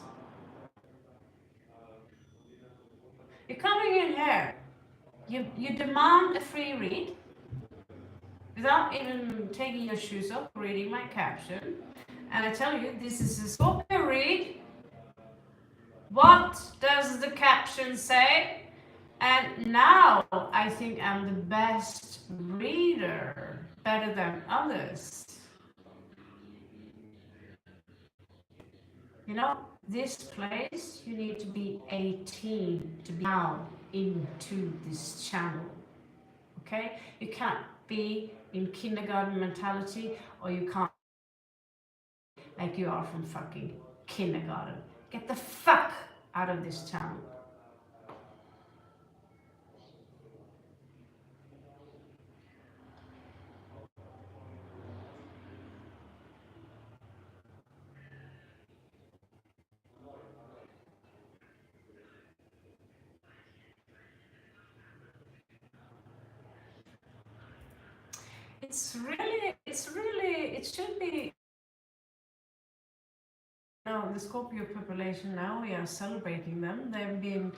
You're coming in here, you demand a free read without even taking your shoes off, reading my caption, and I tell you, this is a Scorpio read. What does the caption say? And now I think I'm the best reader, better than others. You know, this place, you need to be 18 to be now into this channel. Okay? You can't be in kindergarten mentality, or you can't like you are from fucking kindergarten. Get the fuck out of this channel. It should be. Now, the Scorpio population, now we are celebrating them. They've been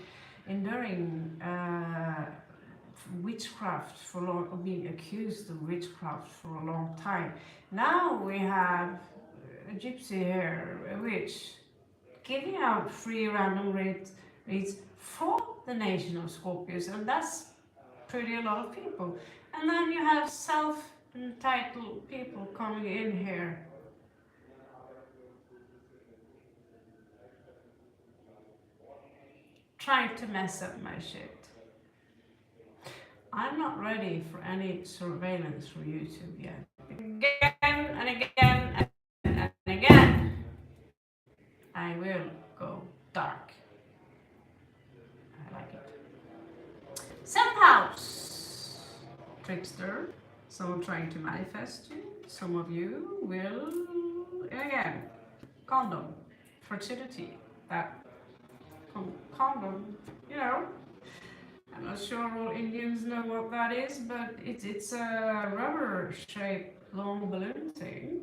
enduring witchcraft for long, or being accused of witchcraft for a long time. Now we have a gypsy here, a witch, giving out free random reads for the nation of Scorpios, and that's pretty a lot of people. And then you have self-entitled people coming in here. Trying to mess up my shit. I'm not ready for any surveillance from YouTube yet. Again and again and again, I will go dark. I like it. Seventh house, trickster. Someone trying to manifest you. Some of you will, again, condom, fertility, that condom, you know. I'm not sure all Indians know what that is, but it's a rubber-shaped long balloon thing.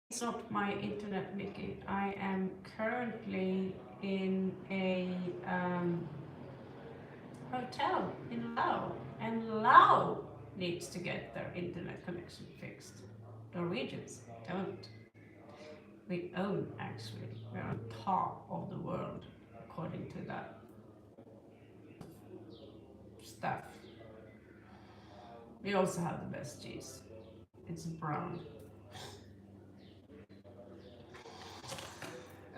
It's not my internet, Mickey. I am currently in a hotel in Laos, and Laos needs to get their internet connection fixed. Norwegians don't. We own, actually. We're on top of the world, according to that stuff. We also have the best cheese. It's brown.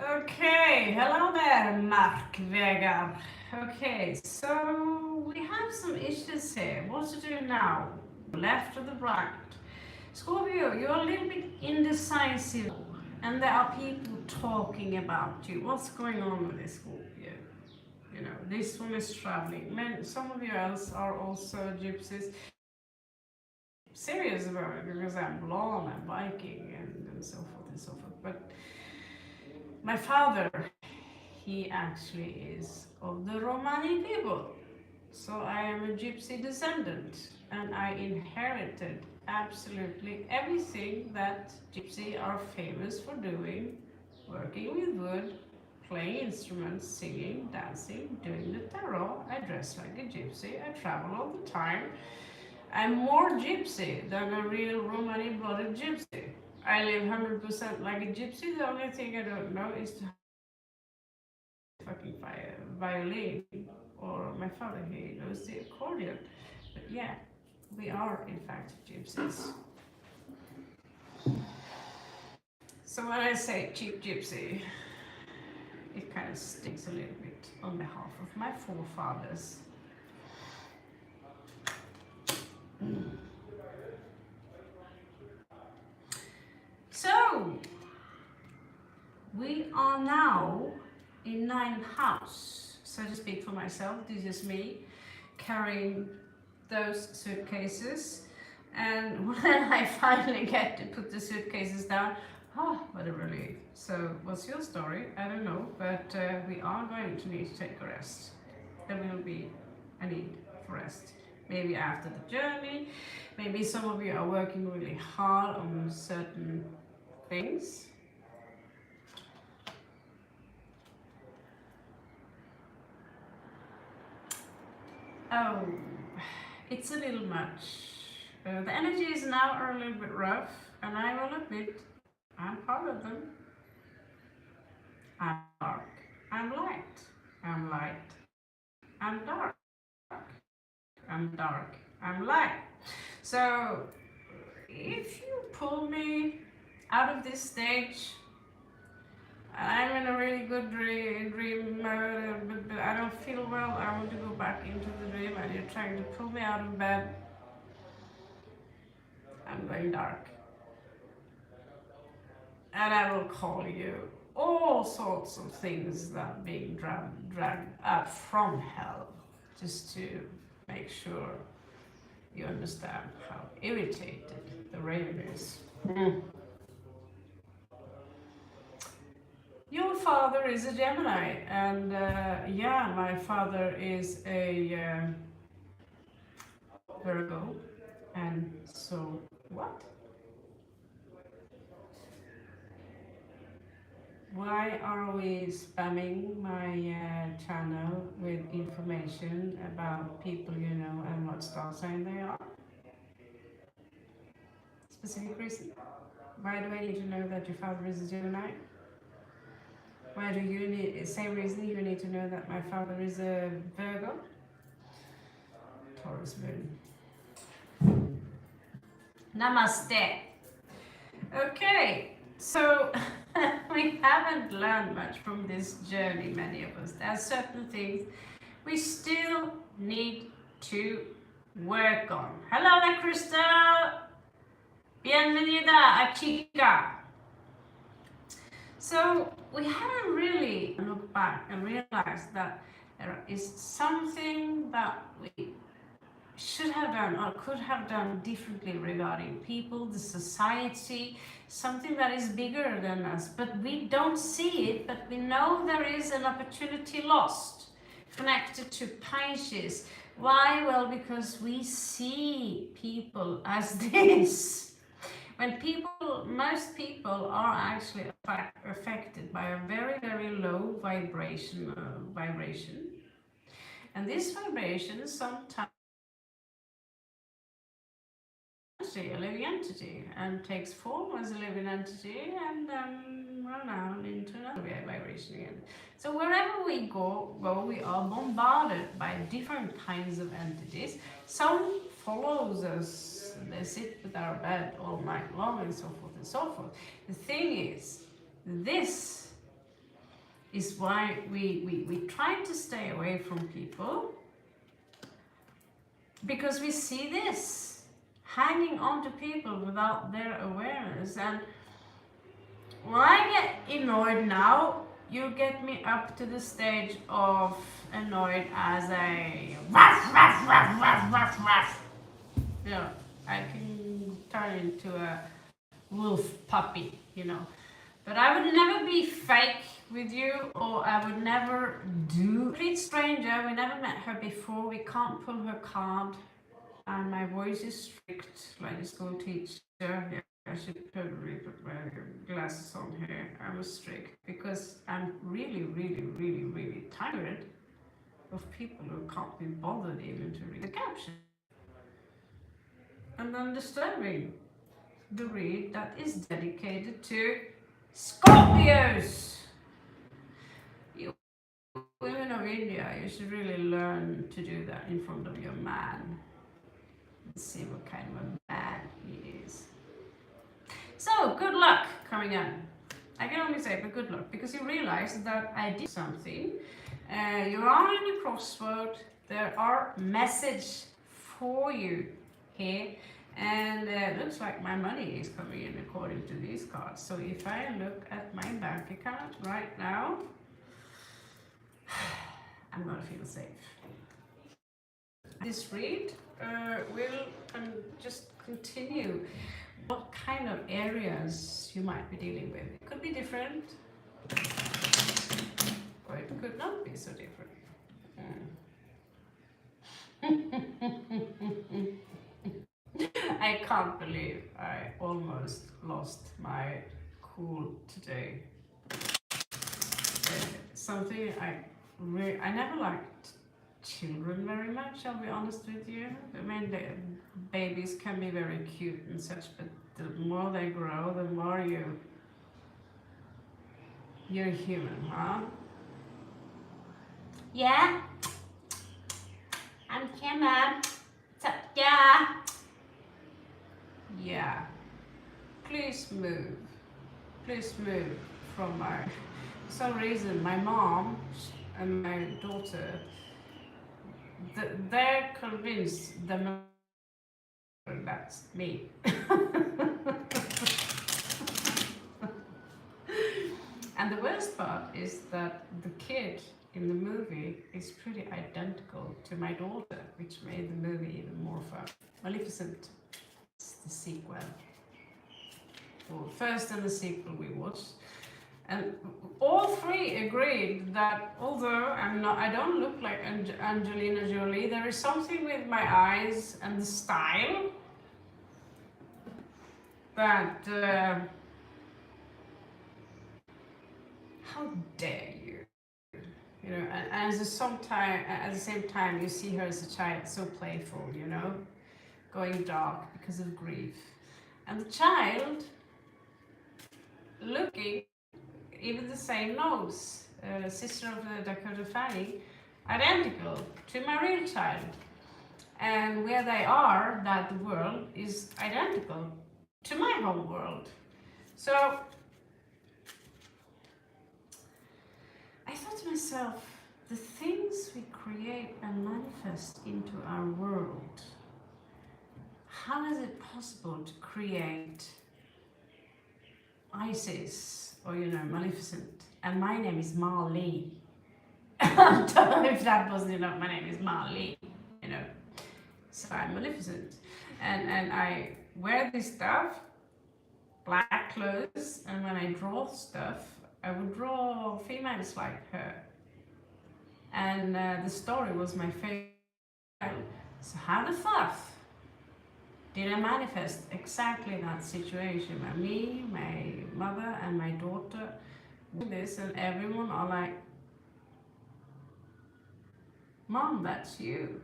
Okay, hello there, Mark Vegar. Okay, so we have some issues here. What to do now? Left or the right? Scorpio, you're a little bit indecisive, and there are people talking about you. What's going on with this Scorpio? You know, this one is traveling. Some of you else are also gypsies. Serious about it because I'm blonde, I'm biking, and so forth and so forth. But my father, he actually is of the Romani people. So I am a gypsy descendant, and I inherited absolutely everything that gypsy are famous for doing: working with wood, playing instruments, singing, dancing, doing the tarot. I dress like a gypsy, I travel all the time. I'm more gypsy than a real Romani blooded gypsy. I live 100% like a gypsy. The only thing I don't know is to fucking violin, or my father, he knows the accordion. But yeah, we are in fact gypsies. So when I say cheap gypsy, it kind of stings a little bit on behalf of my forefathers. So we are now in ninth house, so to speak, for myself. This is me carrying those suitcases, and when I finally get to put the suitcases down, oh, what a relief. So what's your story? I don't know, but we are going to need to take a rest. There will be a need for rest. Maybe after the journey, maybe some of you are working really hard on certain things. Oh, it's a little much. The energy is now a little bit rough, and I will admit, I'm part of them. I'm dark, I'm light, I'm light, I'm dark, I'm dark, I'm light. So, if you pull me out of this stage, I'm in a really good dream mode, but I don't feel well, I want to go back into the dream, and you're trying to pull me out of bed, I'm going dark. And I will call you all sorts of things that are being dragged up from hell, just to make sure you understand how irritated the raven is. Your father is a Gemini, and yeah, my father is a Virgo, and so what? Why are we spamming my channel with information about people you know and what star sign they are? Specific reason? Why do I need to know that your father is a Gemini? Why do you need, same reason you need to know that my father is a Virgo? Taurus moon. Namaste. Okay, so we haven't learned much from this journey, many of us. There are certain things we still need to work on. Hello there, Crystal. Bienvenida a chica. So we haven't really looked back and realized that there is something that we should have done or could have done differently regarding people, the society, something that is bigger than us, but we don't see it, but we know there is an opportunity lost connected to Pisces. Why? Well, because we see people as this. When most people are actually affected by a very, very low vibration, and this vibration sometimes a living entity and takes form as a living entity and then run out into another vibration again. So wherever we go, we are bombarded by different kinds of entities. Some follows us, they sit with our bed all night long and so forth and so forth. The thing is, this is why we try to stay away from people, because we see this hanging on to people without their awareness. And when I get annoyed now, you get me up to the stage of annoyed as a ruff, ruff, ruff, ruff, ruff, ruff. You know, I can turn into a wolf puppy, you know. But I would never be fake with you, or I would never do. Complete stranger, we never met her before, we can't pull her card. And my voice is strict, like a school teacher. Yeah, I should probably put my glasses on here. I was strict because I'm really, really, really, really tired of people who can't be bothered even to read the caption. And then disturbing. the read that is dedicated to Scorpios. You women of India, you should really learn to do that in front of your man. Let's see what kind of a man he is. So, good luck coming in. I can only say, but good luck, because you realize that I did something. You are in a crossroad. There are messages for you here, and it looks like my money is coming in according to these cards. So if I look at my bank account right now, I'm gonna feel safe. This read will just continue what kind of areas you might be dealing with. It could be different, or it could not be so different. I can't believe I almost lost my cool today. Something I never liked children very much, I'll be honest with you. I mean, the babies can be very cute and such, but the more they grow, the more you're human, huh? Yeah? I'm Kimma. What's up, yeah? Yeah. Please move. Please move from my... For some reason, my mom and my daughter, they're convinced that's me. And the worst part is that the kid in the movie is pretty identical to my daughter, which made the movie even more fun. Maleficent, it's the sequel. Well, first and the sequel we watched. And all three agreed that although I don't look like Angelina Jolie, there is something with my eyes and the style that, how dare you? You know, and at the same time, you see her as a child, so playful, you know, going dark because of grief. And the child looking even the same nose, sister of Dakota Fanning, identical to my real child. And where they are, that the world is identical to my home world. So I thought to myself, the things we create and manifest into our world, how is it possible to create Isis or, you know, Maleficent? And my name is Marley. I don't know if that wasn't enough, my name is Marley, you know. So I'm Maleficent. And I wear this stuff, black clothes, and when I draw stuff, I would draw females like her. And the story was my favorite. So how the fuck did I manifest exactly that situation? Me, my mother, and my daughter this, and everyone are like, Mom, that's you.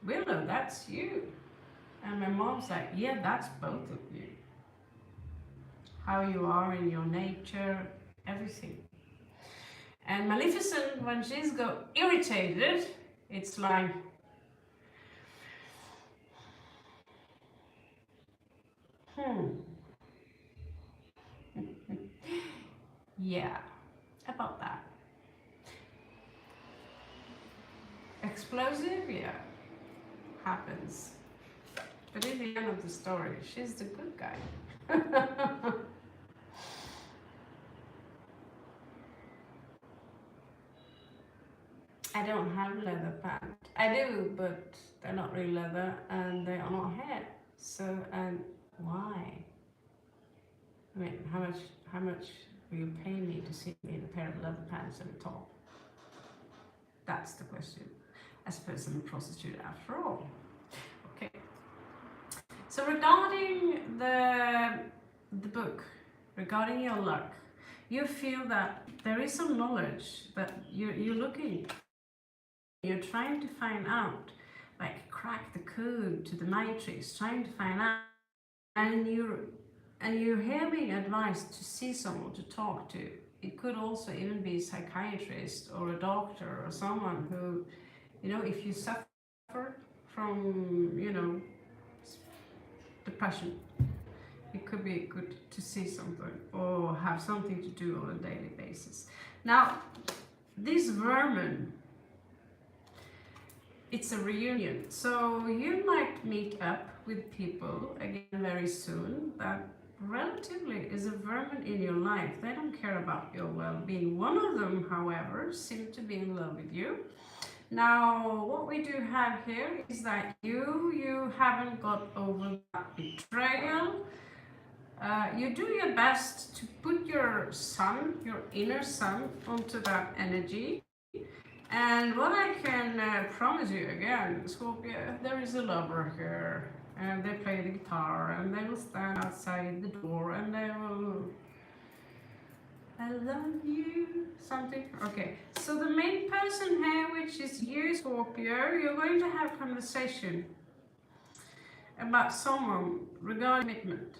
Willow, that's you. And my mom's like, yeah, that's both of you. How you are in your nature, everything. And Maleficent, when she's got irritated, it's like, yeah, about that. Explosive, yeah, happens. But in the end of the story, she's the good guy. I don't have leather pants. I do, but they're not really leather and they are not hair. So, and why? I mean, how much will you pay me to see me in a pair of leather pants and a top? That's the question. I suppose I'm a prostitute after all. Okay. So regarding the book, regarding your luck, you feel that there is some knowledge that you're looking. You're trying to find out, like crack the code to the matrix, trying to find out, and you're and you're here being advised to see someone to talk to. It could also even be a psychiatrist or a doctor or someone who, you know, if you suffer from, you know, depression, it could be good to see something or have something to do on a daily basis. Now, this vermin, it's a reunion. So you might meet up with people again very soon that relatively is a vermin in your life. They don't care about your well-being. One of them, however, seems to be in love with you. Now, what we do have here is that you haven't got over that betrayal. You do your best to put your sun, your inner sun, onto that energy. And what I can promise you again, Scorpio, there is a lover here, and they play the guitar, and they will stand outside the door, and they will, I love you, something. Okay, so the main person here, which is you, Scorpio, you're going to have a conversation about someone regarding commitment.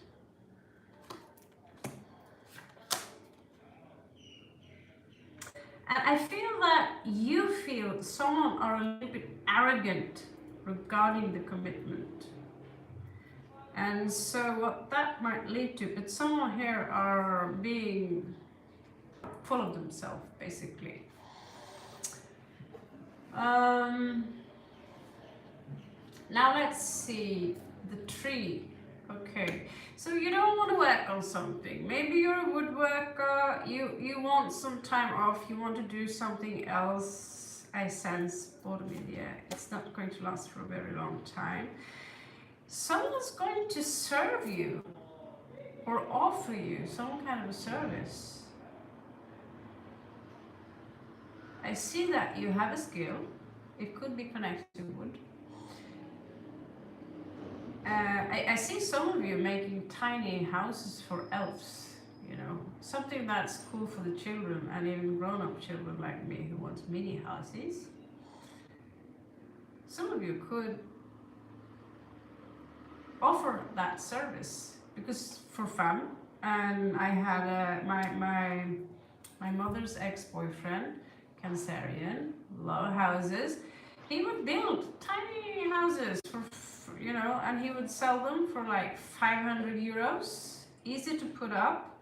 And I feel that you feel someone are a little bit arrogant regarding the commitment. And so what that might lead to, but someone here are being full of themselves, basically. Now let's see the tree. Okay, so you don't want to work on something. Maybe you're a woodworker, you want some time off, you want to do something else. I sense autumn in the air. It's not going to last for a very long time. Someone's going to serve you or offer you some kind of a service. I see that you have a skill. It could be connected to wood. I see some of you making tiny houses for elves, you know, something that's cool for the children and even grown-up children like me who wants mini houses. Some of you could offer that service because for fun. And I had my mother's ex-boyfriend, Cancerian, love houses. He would build tiny houses for, you know, and he would sell them for like 500 euros, easy to put up.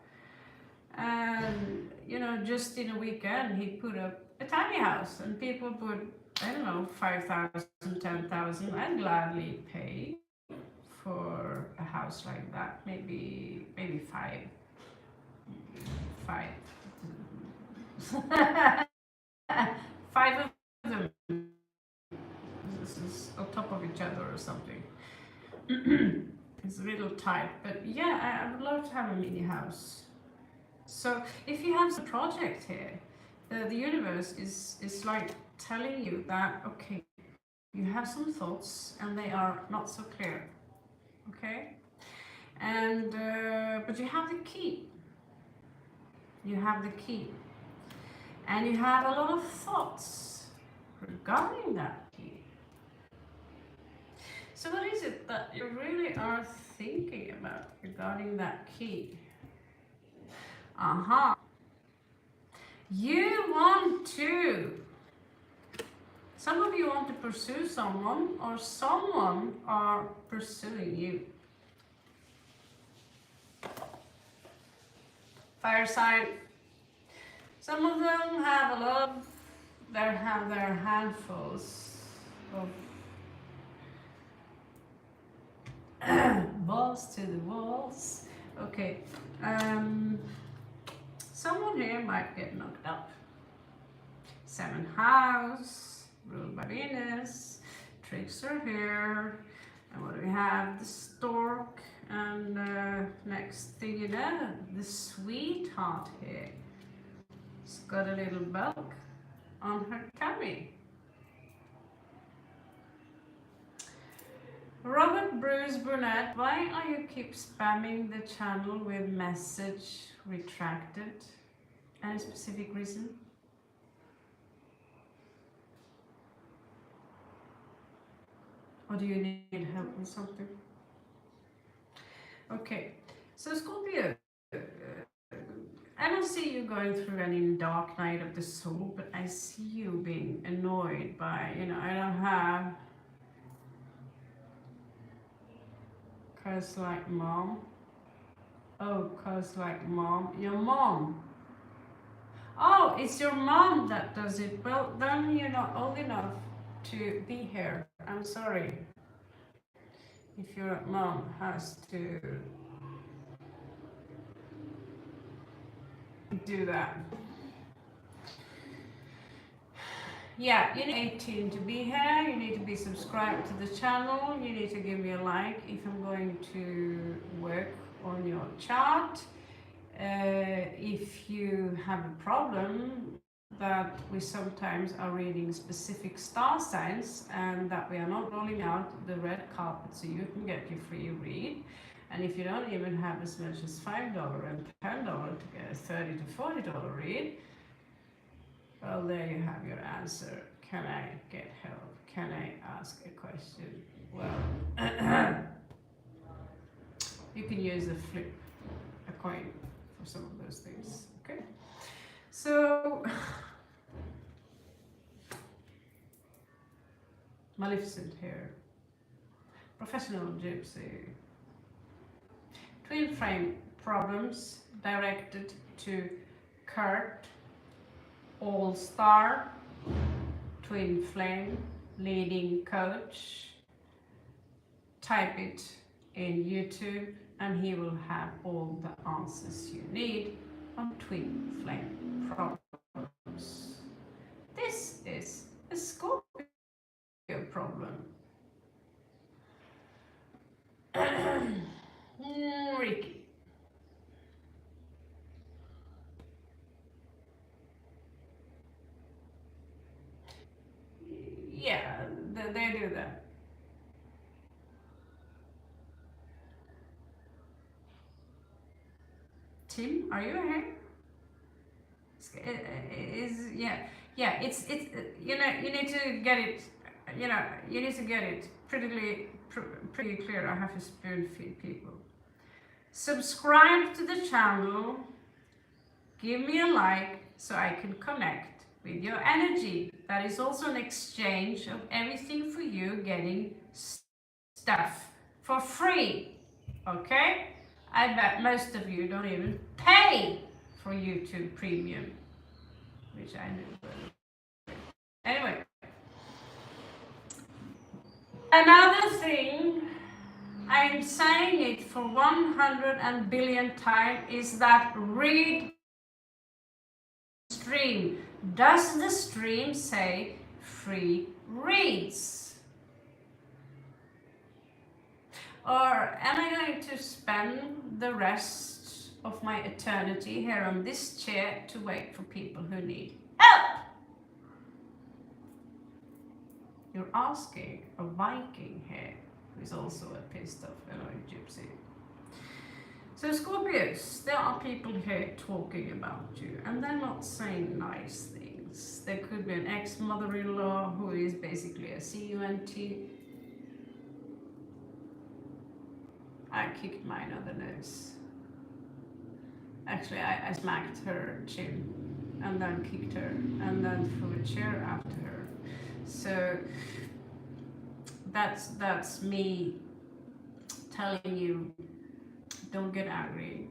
And, you know, just in a weekend, he put up a tiny house and people put, I don't know, 5,000, 10,000. I'd gladly pay for a house like that, maybe five. Five of them. This is on top of each other or something. It's a little tight, but yeah, I would love to have a mini house. So if you have some project here, the universe is like telling you that, okay, you have some thoughts and they are not so clear, okay? And but you have the key. You have the key. And you have a lot of thoughts regarding that key. So what is it that you really are thinking about regarding that key? You want to. Some of you want to pursue someone, or someone are pursuing you. Fire sign. Some of them have a lot of, they have their handfuls of balls to the walls. Okay. Someone here might get knocked up. 7th house, ruled by Venus. Tricks are here. And what do we have? The stork. And next thing you know, the sweetheart here. She's got a little bug on her tummy. Robert Bruce Burnett, why are you keep spamming the channel with message retracted? Any specific reason? Or do you need help with something? Okay, So Scorpio, I don't see you going through any dark night of the soul, but I see you being annoyed by, I don't have curse like mom. Oh, curse like mom. Your mom. Oh, it's your mom that does it. Well, then you're not old enough to be here. I'm sorry. If your mom has to do that. Yeah, you need 18 to be here. You need to be subscribed to the channel. You need to give me a like if I'm going to work on your chart. If you have a problem that we sometimes are reading specific star signs and that we are not rolling out the red carpet so you can get your free read. And if you don't even have as much as $5 and $10 to get a $30 to $40 read, well, there you have your answer. Can I get help? Can I ask a question? Well, you can use a coin for some of those things. Okay, so Maleficent here, professional gypsy, twin flame problems directed to Kurt, all-star, twin flame, leading coach. Type it in YouTube and he will have all the answers you need on twin flame problems. This is a Scorpio problem. Ricky. Yeah, they do that. Tim, are you here? Is yeah. It's you need to get it. You need to get it pretty clear. I have to spoon feed people. Subscribe to the channel. Give me a like so I can connect with your energy. That is also an exchange of everything for you, getting stuff for free. Okay? I bet most of you don't even pay for YouTube Premium, which I knew. Anyway, another thing, I'm saying it for 100 billion times, is that read stream. Does the stream say free reads? Or am I going to spend the rest of my eternity here on this chair to wait for people who need help? You're asking a Viking here, who is also a pissed off annoying gypsy. So Scorpios, there are people here talking about you, and they're not saying nice things. There could be an ex-mother-in-law who is basically a cunt. I kicked mine on the nose. Actually, I smacked her chin, and then kicked her, and then threw a chair after her. So that's me telling you, don't get angry,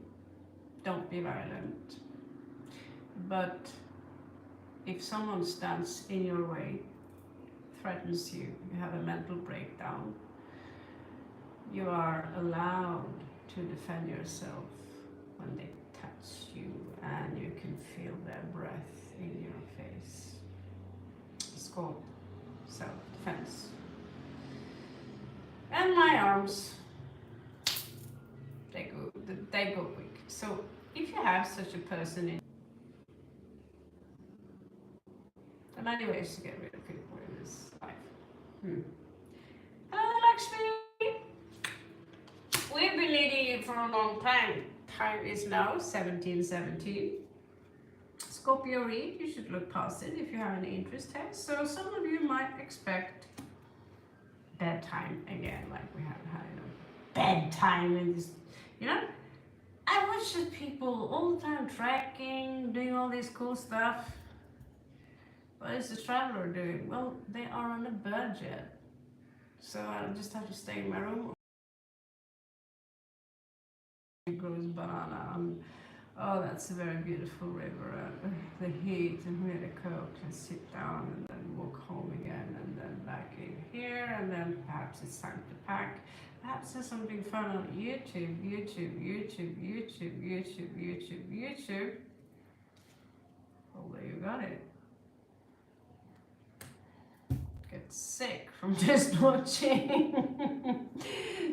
don't be violent. But if someone stands in your way, threatens you, you have a mental breakdown, you are allowed to defend yourself when they touch you and you can feel their breath in your face. It's called self-defense. And my arms, they go quick. So if you have such a person in, there are many ways to get rid of people in this life. Hello, Lakshmi. We've been leading you for a long time. Time is now 17:17. Scorpio read, you should look past it if you have any interest here. So some of you might expect bedtime again, like we haven't had enough bedtime in this, I watch the people all the time trekking, doing all this cool stuff. What is the traveler doing? Well, they are on a budget. So I just have to stay in my room. It grows banana. Oh, that's a very beautiful river. The heat, and with a coat, and sit down and then walk home again, and then back in here, and then perhaps it's time to pack. Perhaps there's something fun on YouTube, YouTube, YouTube, YouTube, YouTube, YouTube, YouTube. Well, there you got it. Get sick from just watching.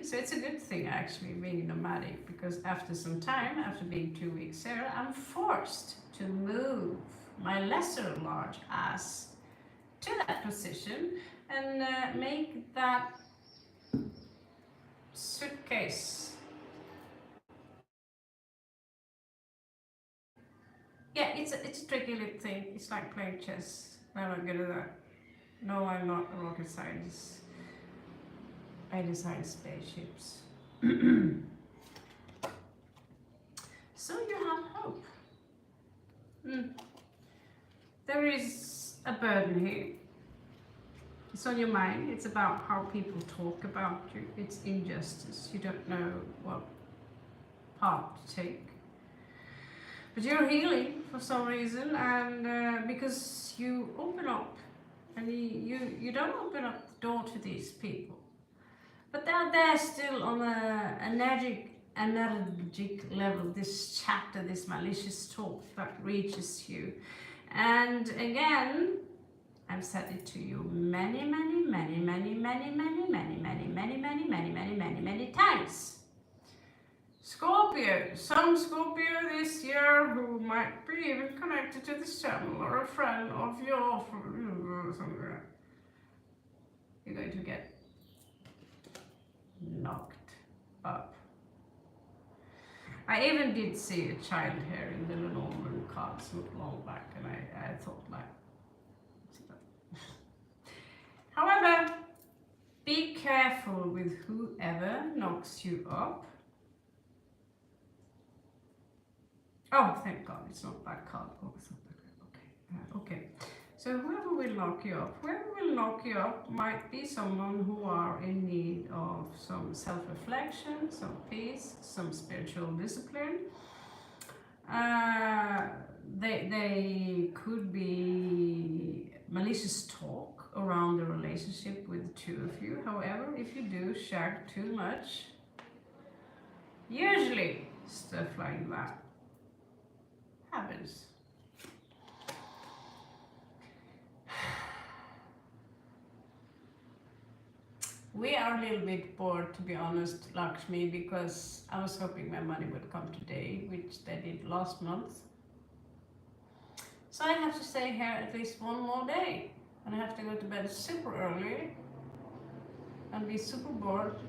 So it's a good thing actually being nomadic, because after some time, after being 2 weeks there, I'm forced to move my lesser large ass to that position and make that suitcase. Yeah, it's a tricky little thing. It's like playing chess. I'm not good at that. No, I'm not a rocket scientist. I design spaceships. So you have hope. There is a burden here. It's on your mind. It's about how people talk about you. It's injustice. You don't know what path to take. But you're healing for some reason, and because you open up, and you don't open up the door to these people. But they're there still on a energetic level, this chatter, this malicious talk that reaches you. And again, I've said it to you many times. Scorpio, some Scorpio this year who might be even connected to this channel or a friend of yours, you're going to get knocked up. I even did see a child here in the Lenormand cards not long back, and I thought like, however, be careful with whoever knocks you up. Oh, thank God, it's not that card. Oh, it's not that. Okay. Okay. So whoever will knock you up might be someone who are in need of some self-reflection, some peace, some spiritual discipline. They could be malicious talk around the relationship with the two of you. However, if you do share too much, usually stuff like that happens. We are a little bit bored, to be honest, Lakshmi, because I was hoping my money would come today, which they did last month. So I have to stay here at least one more day, and I have to go to bed super early and be super bored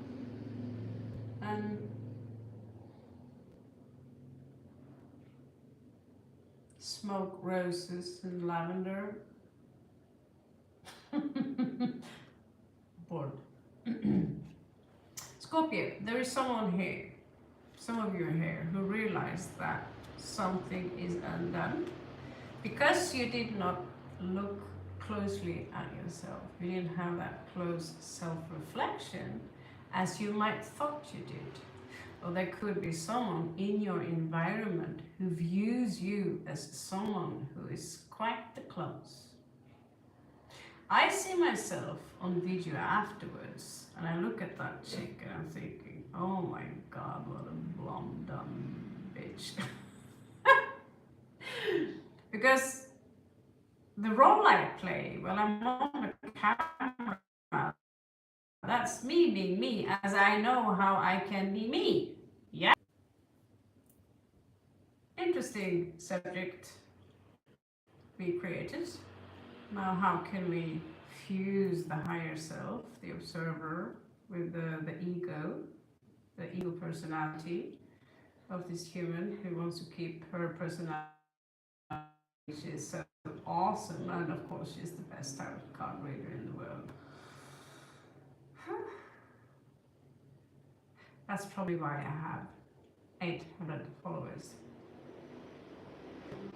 and smoke roses and lavender. Bored. Scorpio, there is someone here, some of you here, who realize that something is undone because you did not look closely at yourself. You didn't have that close self-reflection as you might thought you did. Or there could be someone in your environment who views you as someone who is quite the close. I see myself on video afterwards, and I look at that chick and I'm thinking, oh my God, what a blonde dumb bitch. Because the role I play when I'm on the camera, that's me being me, as I know how I can be me. Yeah. Interesting subject we created. Now, how can we fuse the higher self, the observer, with the ego personality of this human who wants to keep her personality, which is so awesome, and of course she's the best tarot card reader in the world. That's probably why I have 800 followers.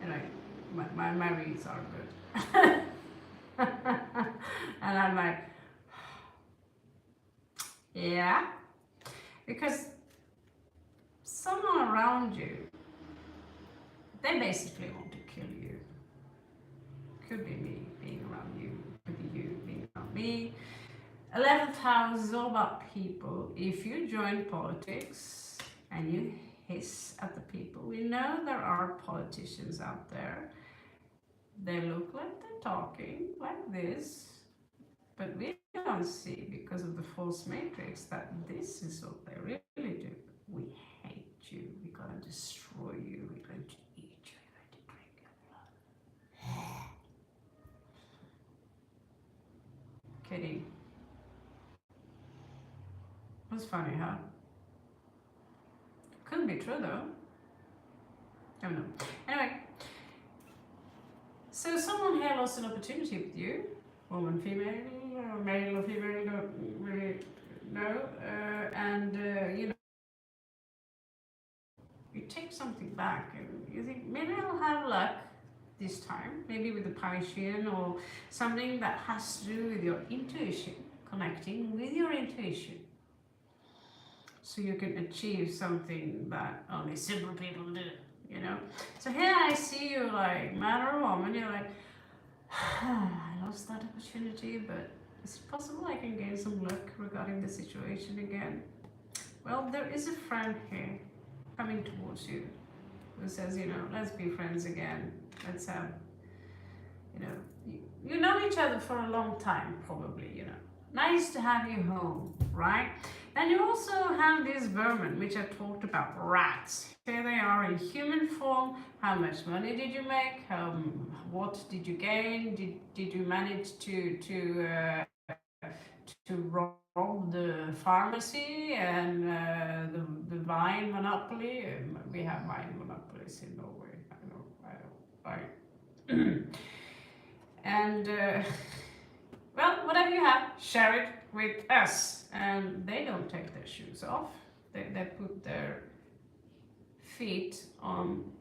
Anyway, my reads are good. And I'm like, yeah, because someone around you, they basically want to kill you. Could be me being around you, could be you being around me. 11th house is all about people. If you join politics and you hiss at the people, we know there are politicians out there. They look like they're talking like this, but we don't see, because of the false matrix, that this is what they really do. We hate you, we're gonna destroy you, we're going to eat you, we're going to drink your blood. Kidding. That's funny, huh? Couldn't be true though. I don't know. Anyway, so someone here lost an opportunity with you. Woman, female, or male or female, don't really know. You know, you take something back and you think, maybe I'll have luck this time, maybe with the Piscean or something that has to do with your intuition, connecting with your intuition. So you can achieve something that only simple people do, you know? So here I see you like, man or woman, you're like, I lost that opportunity, but is it possible I can gain some luck regarding the situation again? Well, there is a friend here coming towards you who says, you know, let's be friends again. Let's have, you know, you know each other for a long time, probably, you know. Nice to have you home, right? And you also have this vermin, which I talked about, rats. Here they are in human form. How much money did you make? What did you gain? Did you manage to rob the pharmacy and the wine monopoly? We have wine monopolies in Norway. I know. And well, whatever you have, share it with us. And they don't take their shoes off. They put their feet on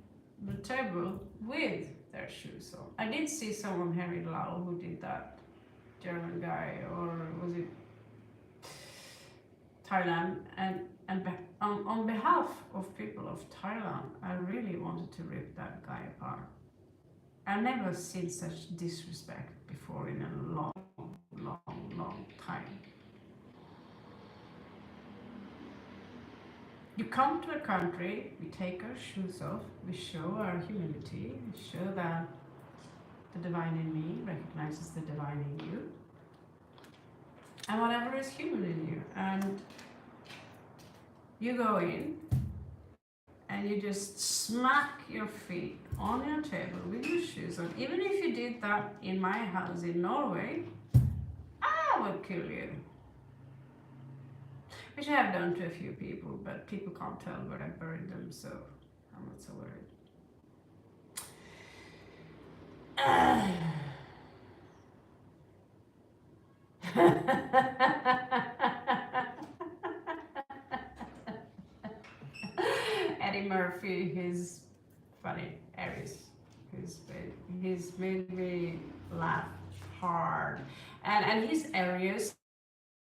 the table with their shoes on. I did see someone here in Laos who did that. German guy, or was it Thailand? And on behalf of people of Thailand, I really wanted to rip that guy apart. I've never seen such disrespect before in a long time. You come to a country, we take our shoes off, we show our humility, we show that the divine in me recognizes the divine in you, and whatever is human in you. And you go in and you just smack your feet on your table with your shoes on. Even if you did that in my house in Norway, I would kill you. Which I have done to a few people, but people can't tell where I buried them, so I'm not so worried. Eddie Murphy, he's funny. Aries, he's made me laugh hard, and his Aries.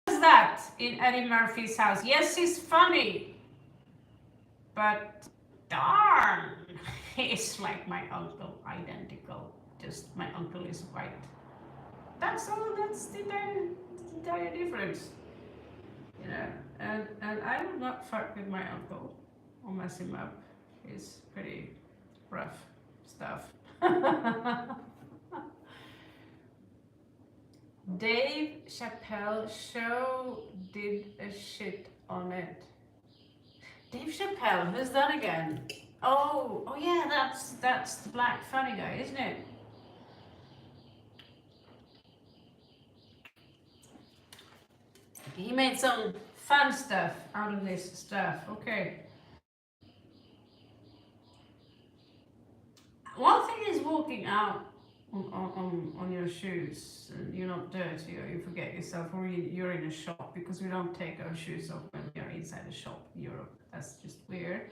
What's that in Eddie Murphy's house? Yes, he's funny, but darn, he's like my uncle, identical. Just my uncle is white. That's all. That's the entire difference, you know. And I would not fuck with my uncle or mess him up. He's pretty rough stuff. Dave Chappelle show did a shit on it. Dave Chappelle, who's that again? Oh yeah, that's the black funny guy, isn't it? He made some fun stuff out of this stuff. Okay. One thing is walking out on your shoes and you're not dirty or you forget yourself or you're in a shop, because we don't take our shoes off when we are inside a shop in Europe. That's just weird.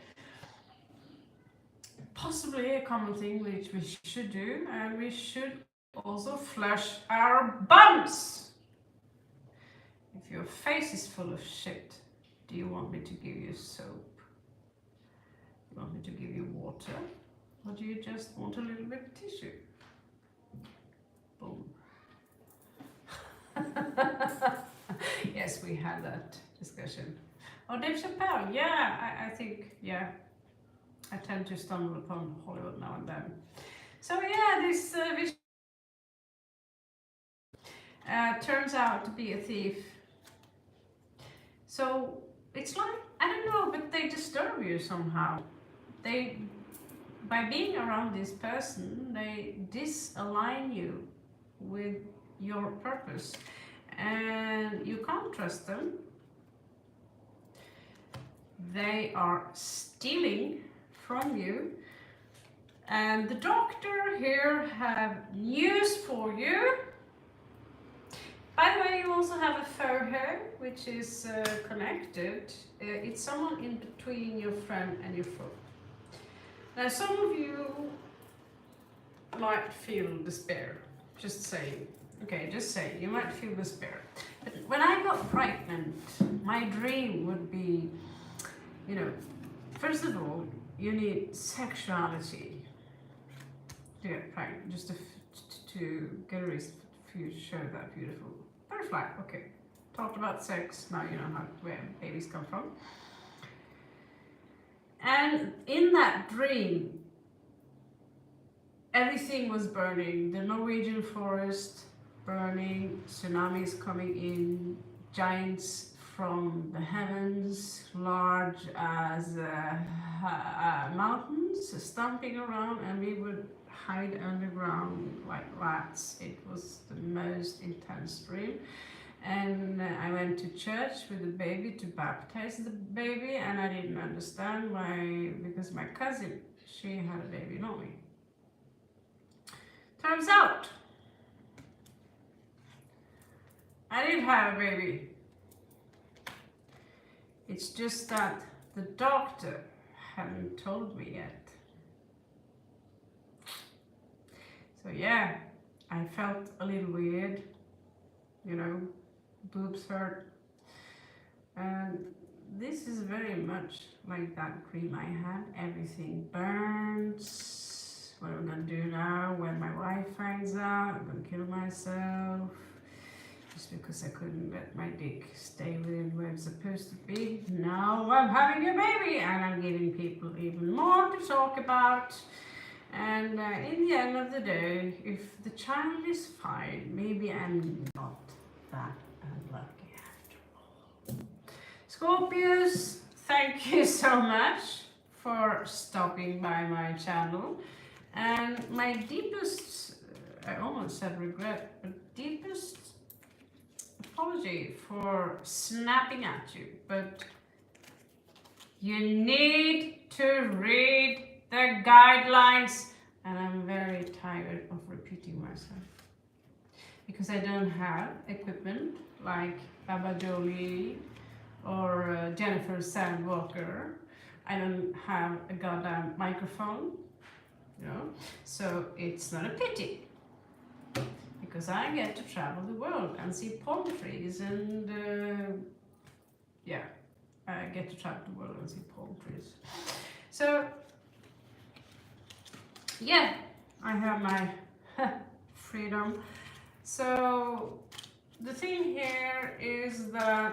possibly a common thing which we should do, and we should also flush our bums. If your face is full of shit, do you want me to give you soap? Do you want me to give you water? Or do you just want a little bit of tissue? Boom. Yes, we had that discussion. Oh, Dave Chappelle, yeah, I think, yeah. I tend to stumble upon Hollywood now and then. So yeah, this turns out to be a thief. So it's like, I don't know, but they disturb you somehow. By being around this person, they disalign you with your purpose, and you can't trust them. They are stealing from you, and the doctor here have news for you. By the way, you also have a fur hair, which is connected. It's someone in between your friend and your foe. Now, some of you might feel despair. Just saying. Okay, just saying. You might feel despair. But when I got pregnant, my dream would be, you know, first of all, you need sexuality to get pregnant, just to get a reason for you to show that beautiful butterfly. Okay, talked about sex, now you know where babies come from. And in that dream, everything was burning. The Norwegian forest burning, tsunamis coming in, giants from the heavens, large as mountains, stomping around, and we would hide underground like rats. It was the most intense dream. And I went to church with the baby to baptize the baby, and I didn't understand why, because my cousin, she had a baby, not me. Turns out, I didn't have a baby. It's just that the doctor hadn't told me yet. So yeah, I felt a little weird, you know, boobs hurt. And this is very much like that dream I had. Everything burns. What am I gonna do now when my wife finds out? I'm gonna kill myself. Just because I couldn't let my dick stay within where it's supposed to be. Now I'm having a baby, and I'm giving people even more to talk about. And in the end of the day, if the child is fine, maybe I'm not that unlucky after all. Scorpios, thank you so much for stopping by my channel. And my deepest, I almost said regret, but deepest apology for snapping at you, but you need to read the guidelines, and I'm very tired of repeating myself because I don't have equipment like Baba Jolie or Jennifer Sandwalker. I don't have a goddamn microphone, you know, so it's not a pity. Because I get to travel the world and see palm trees, and yeah, I get to travel the world and see palm trees. So yeah, I have my freedom. So the thing here is that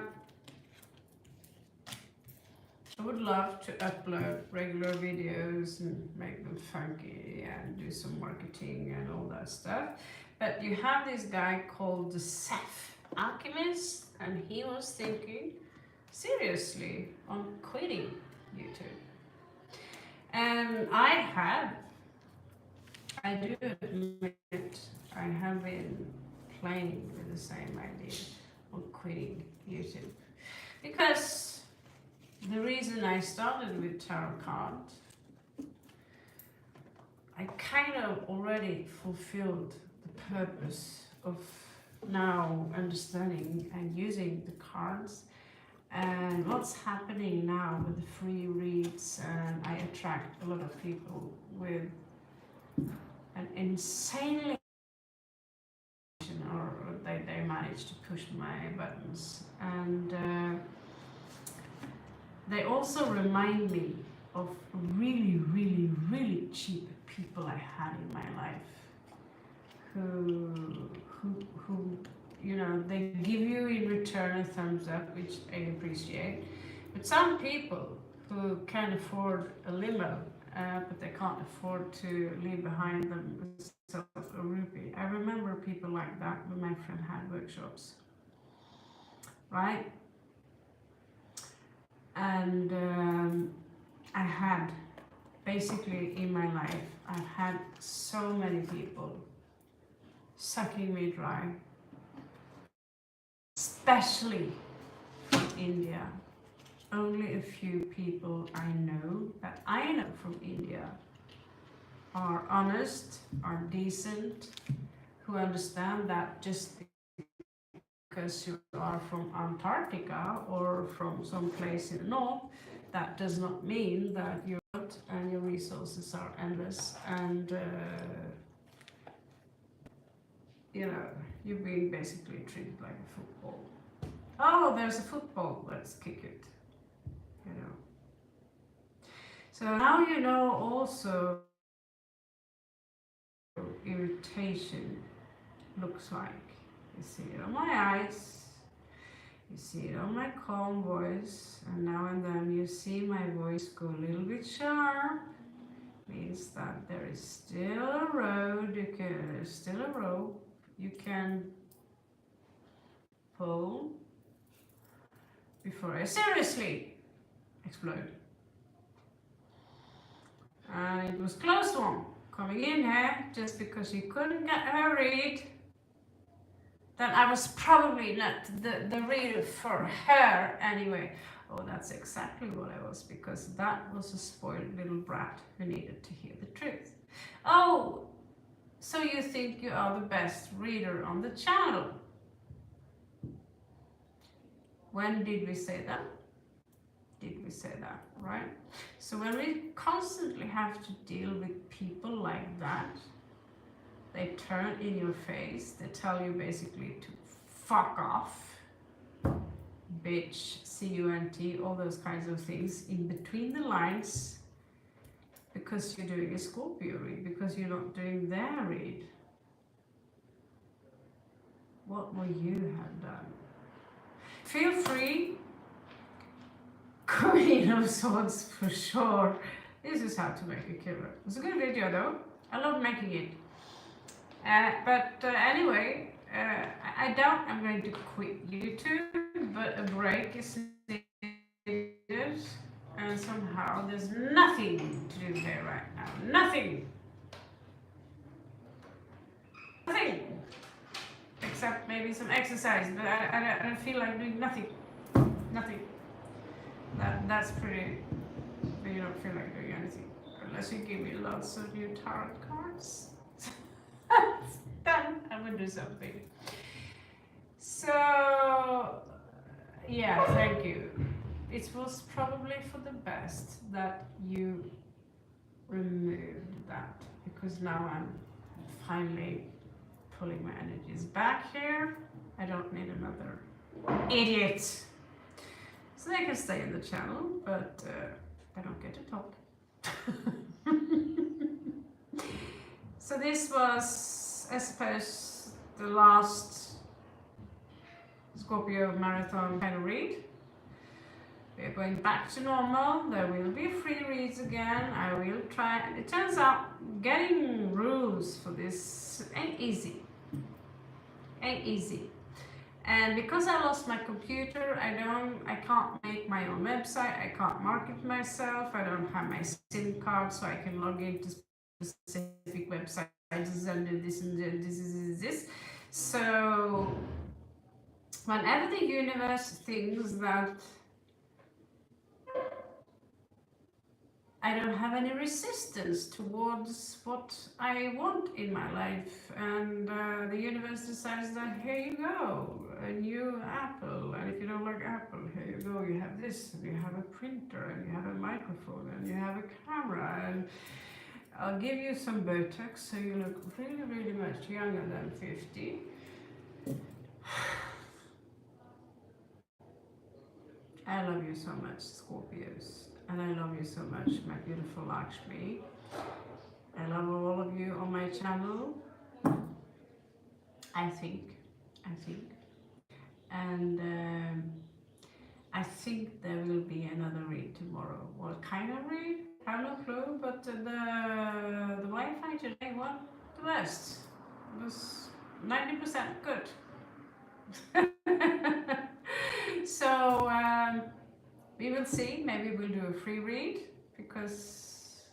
I would love to upload regular videos and make them funky and do some marketing and all that stuff. But you have this guy called the Seth Alchemist, and he was thinking seriously on quitting YouTube. And I do admit, I have been playing with the same idea of quitting YouTube. Because the reason I started with tarot cards, I kind of already fulfilled the purpose of now understanding and using the cards And what's happening now with the free reads, and I attract a lot of people with an insanely, or they manage to push my buttons, and they also remind me of really, really, really cheap people I had in my life, who, you know, they give you in return a thumbs up, which I appreciate. But some people who can afford a limo, but they can't afford to leave behind themselves a rupee. I remember people like that when my friend had workshops, right? And I had, basically in my life, I've had so many people sucking me dry, especially from India. Only a few people I know from India are honest, are decent, who understand that just because you are from Antarctica or from some place in the north, that does not mean that you're not and your resources are endless, and you know, you're being basically treated like a football. Oh, there's a football, let's kick it, you know. So now you know also irritation looks like. You see it on my eyes, you see it on my calm voice, and now and then you see my voice go a little bit sharp. Means that there is still a road, there's still a rope you can pull before I seriously explode. And it was close one coming in here just because you couldn't get her read. Then I was probably not the reader for her anyway. Oh, that's exactly what I was, because that was a spoiled little brat who needed to hear the truth. Oh, so you think you are the best reader on the channel? When did we say that? Did we say that, right? So when we constantly have to deal with people like that, they turn in your face, they tell you basically to fuck off, bitch, C-U-N-T, all those kinds of things in between the lines, because you're doing a Scorpio read, because you're not doing their read. What would you have done? Feel free. Queen of Swords for sure. This is how to make a killer. It's a good video though. I love making it. But anyway, I doubt I'm going to quit YouTube, but a break is needed. And somehow there's nothing to do here right now. Nothing. Nothing. Except maybe some exercise, but I don't feel like doing nothing. Nothing. That's pretty. You don't feel like doing anything unless you give me lots of new tarot cards. Then I would do something. So yeah, thank you. It was probably for the best that you removed that, because now I'm finally pulling my energies back here. I don't need another idiot. So they can stay in the channel, but I don't get to talk. So this was, I suppose, the last Scorpio marathon kind of read. We're going back to normal. There will be free reads again. I will try. It turns out getting rules for this ain't easy. Ain't easy. And because I lost my computer, I can't make my own website, I can't market myself, I don't have my SIM card so I can log into specific websites and do this and this. So whenever the universe thinks that I don't have any resistance towards what I want in my life, and the universe decides that here you go, a new Apple, and if you don't like Apple, here you go, you have this, and you have a printer, and you have a microphone, and you have a camera, and I'll give you some Botox so you look really, really much younger than 50. I love you so much, Scorpios, and I love you so much, my beautiful Lakshmi. I love all of you on my channel. I think, and I think there will be another read tomorrow. What kind of read? I have no clue, but the Wi-Fi today wasn't the best. It was 90% good. So we will see. Maybe we'll do a free read because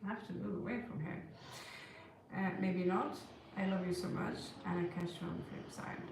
I have to move away from here. Maybe not. I love you so much, and I catch you on the flip side.